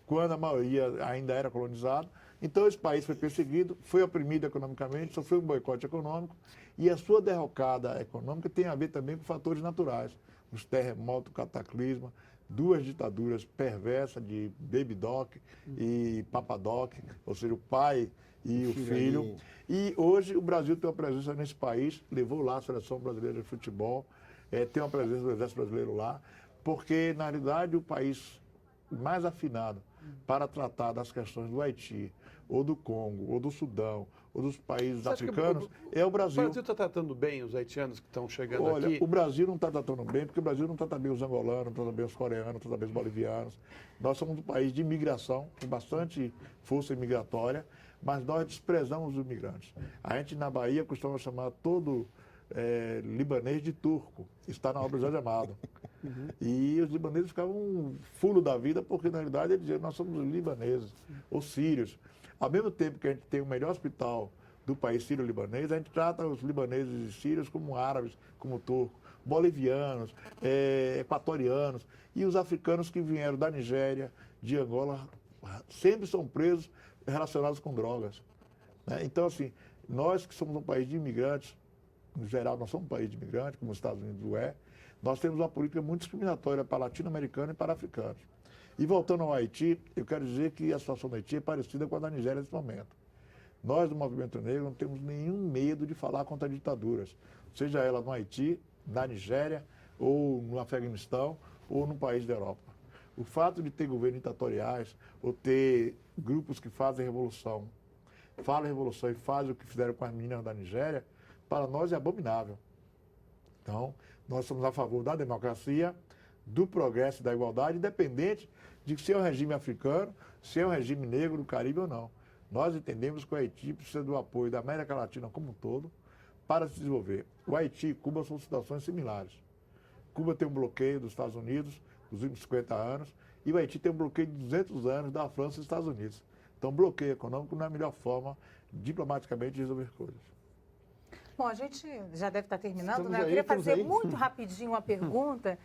quando a maioria ainda era colonizada. Então, esse país foi perseguido, foi oprimido economicamente, sofreu um boicote econômico, e a sua derrocada econômica tem a ver também com fatores naturais, os terremotos, o cataclisma, duas ditaduras perversas de Baby Doc e Papa Doc, ou seja, o pai e o filho. E hoje o Brasil tem uma presença nesse país, levou lá a seleção brasileira de futebol, tem uma presença do Exército Brasileiro lá, porque, na realidade, o país mais afinado para tratar das questões do Haiti, ou do Congo, ou do Sudão, ou dos países africanos, é o Brasil. O Brasil está tratando bem os haitianos que estão chegando Olha, aqui? o Brasil não está tratando bem, porque o Brasil não trata bem os angolanos, não trata bem os coreanos, não trata bem os bolivianos. Nós somos um país de imigração, com bastante força imigratória, mas nós desprezamos os imigrantes. A gente, na Bahia, costuma chamar todo libanês de turco. Está na obra Jorge Amado. E os libaneses ficavam fulo da vida, porque, na realidade, eles diziam, nós somos libaneses, ou sírios. Ao mesmo tempo que a gente tem o melhor hospital do país sírio-libanês, a gente trata os libaneses e sírios como árabes, como turcos, bolivianos, equatorianos, e os africanos que vieram da Nigéria, de Angola, sempre são presos relacionados com drogas. Né? Então, assim, nós que somos um país de imigrantes, no geral, nós somos um país de imigrantes, como os Estados Unidos é, nós temos uma política muito discriminatória para latino-americanos e para africanos. E voltando ao Haiti, eu quero dizer que a situação do Haiti é parecida com a da Nigéria nesse momento. Nós, do Movimento Negro, não temos nenhum medo de falar contra ditaduras, seja ela no Haiti, na Nigéria, ou no Afeganistão, ou no país da Europa. O fato de ter governos ditatoriais, ou ter grupos que fazem revolução, falam revolução e fazem o que fizeram com as meninas da Nigéria, para nós é abominável. Então, nós somos a favor da democracia, do progresso e da igualdade, independente de se é um regime africano, se é um regime negro do Caribe ou não. Nós entendemos que o Haiti precisa do apoio da América Latina como um todo para se desenvolver. O Haiti e Cuba são situações similares. Cuba tem um bloqueio dos Estados Unidos dos últimos 50 anos e o Haiti tem um bloqueio de 200 anos da França e dos Estados Unidos. Então, bloqueio econômico não é a melhor forma, diplomaticamente, de resolver coisas. Bom, a gente já deve estar terminando, Estamos né? Eu aí, queria estamos fazer aí. muito rapidinho uma pergunta.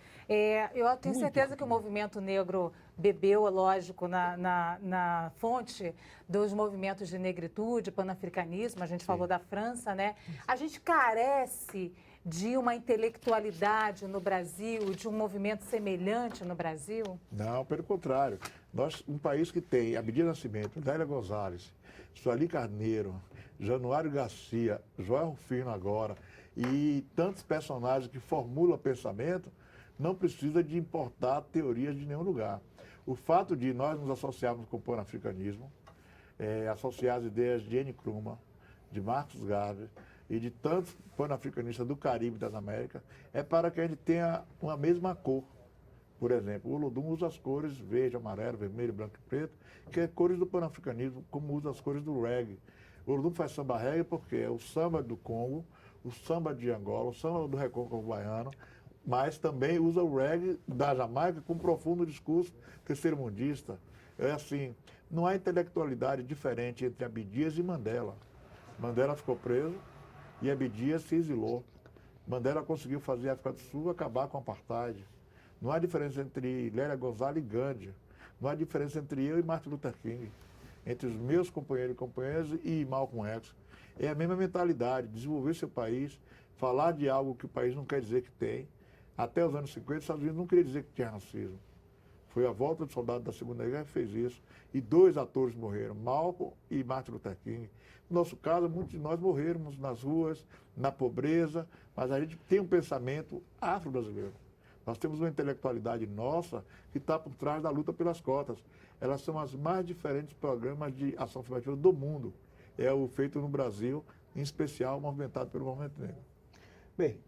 Eu tenho certeza que o movimento negro bebeu, lógico, na fonte dos movimentos de negritude, panafricanismo, a gente falou da França, né? A gente carece de uma intelectualidade no Brasil, de um movimento semelhante no Brasil? Não, pelo contrário. Nós, um país que tem Abdias Nascimento, Lélia Gonzalez, Sueli Carneiro, Januário Garcia, Joel Rufino agora, e tantos personagens que formulam pensamento, não precisa de importar teorias de nenhum lugar. O fato de nós nos associarmos com o panafricanismo, associar as ideias de N. Nkrumah, de Marcus Garvey e de tantos panafricanistas do Caribe e das Américas, é para que a gente tenha uma mesma cor. Por exemplo, o Olodum usa as cores verde, amarelo, vermelho, branco e preto, que é cores do panafricanismo, como usa as cores do reggae. O Olodum faz samba reggae porque é o samba do Congo, o samba de Angola, o samba do recôncavo baiano, mas também usa o reggae da Jamaica com um profundo discurso terceiro-mundista. É assim, não há intelectualidade diferente entre Abdias e Mandela. Mandela ficou preso e Abdias se exilou. Mandela conseguiu fazer a África do Sul acabar com o apartheid. Não há diferença entre Lélia Gonzalez e Gandhi. Não há diferença entre eu e Martin Luther King. Entre os meus companheiros e companheiras e Malcolm X. É a mesma mentalidade, desenvolver seu país, falar de algo que o país não quer dizer que tem. Até os anos 50, os Estados Unidos não queria dizer que tinha racismo. Foi a volta dos soldados da Segunda Guerra que fez isso. E 2 atores morreram, Malcolm e Martin Luther King. No nosso caso, muitos de nós morremos nas ruas, na pobreza, mas a gente tem um pensamento afro-brasileiro. Nós temos uma intelectualidade nossa que está por trás da luta pelas cotas. Elas são as mais diferentes programas de ação afirmativa do mundo. É o feito no Brasil, em especial movimentado pelo movimento negro. Bem,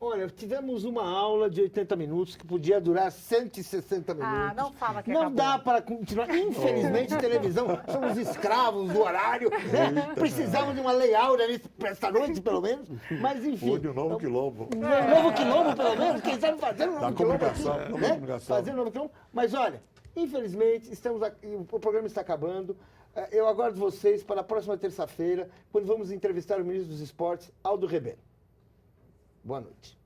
olha, tivemos uma aula de 80 minutos que podia durar 160 minutos. Ah, não fala que não acabou. dá para continuar. Infelizmente, televisão, somos escravos do horário, né? Precisamos de uma lei áurea esta noite, pelo menos. Mas, enfim. Ou de um novo quilombo. Novo quilombo, pelo menos. Quem sabe fazer um novo quilombo aqui, né? Comunicação. Fazer um novo quilombo. Mas, olha, infelizmente, estamos aqui, o programa está acabando. Eu aguardo vocês para a próxima terça-feira, quando vamos entrevistar o ministro dos Esportes, Aldo Rebelo. Boa noite.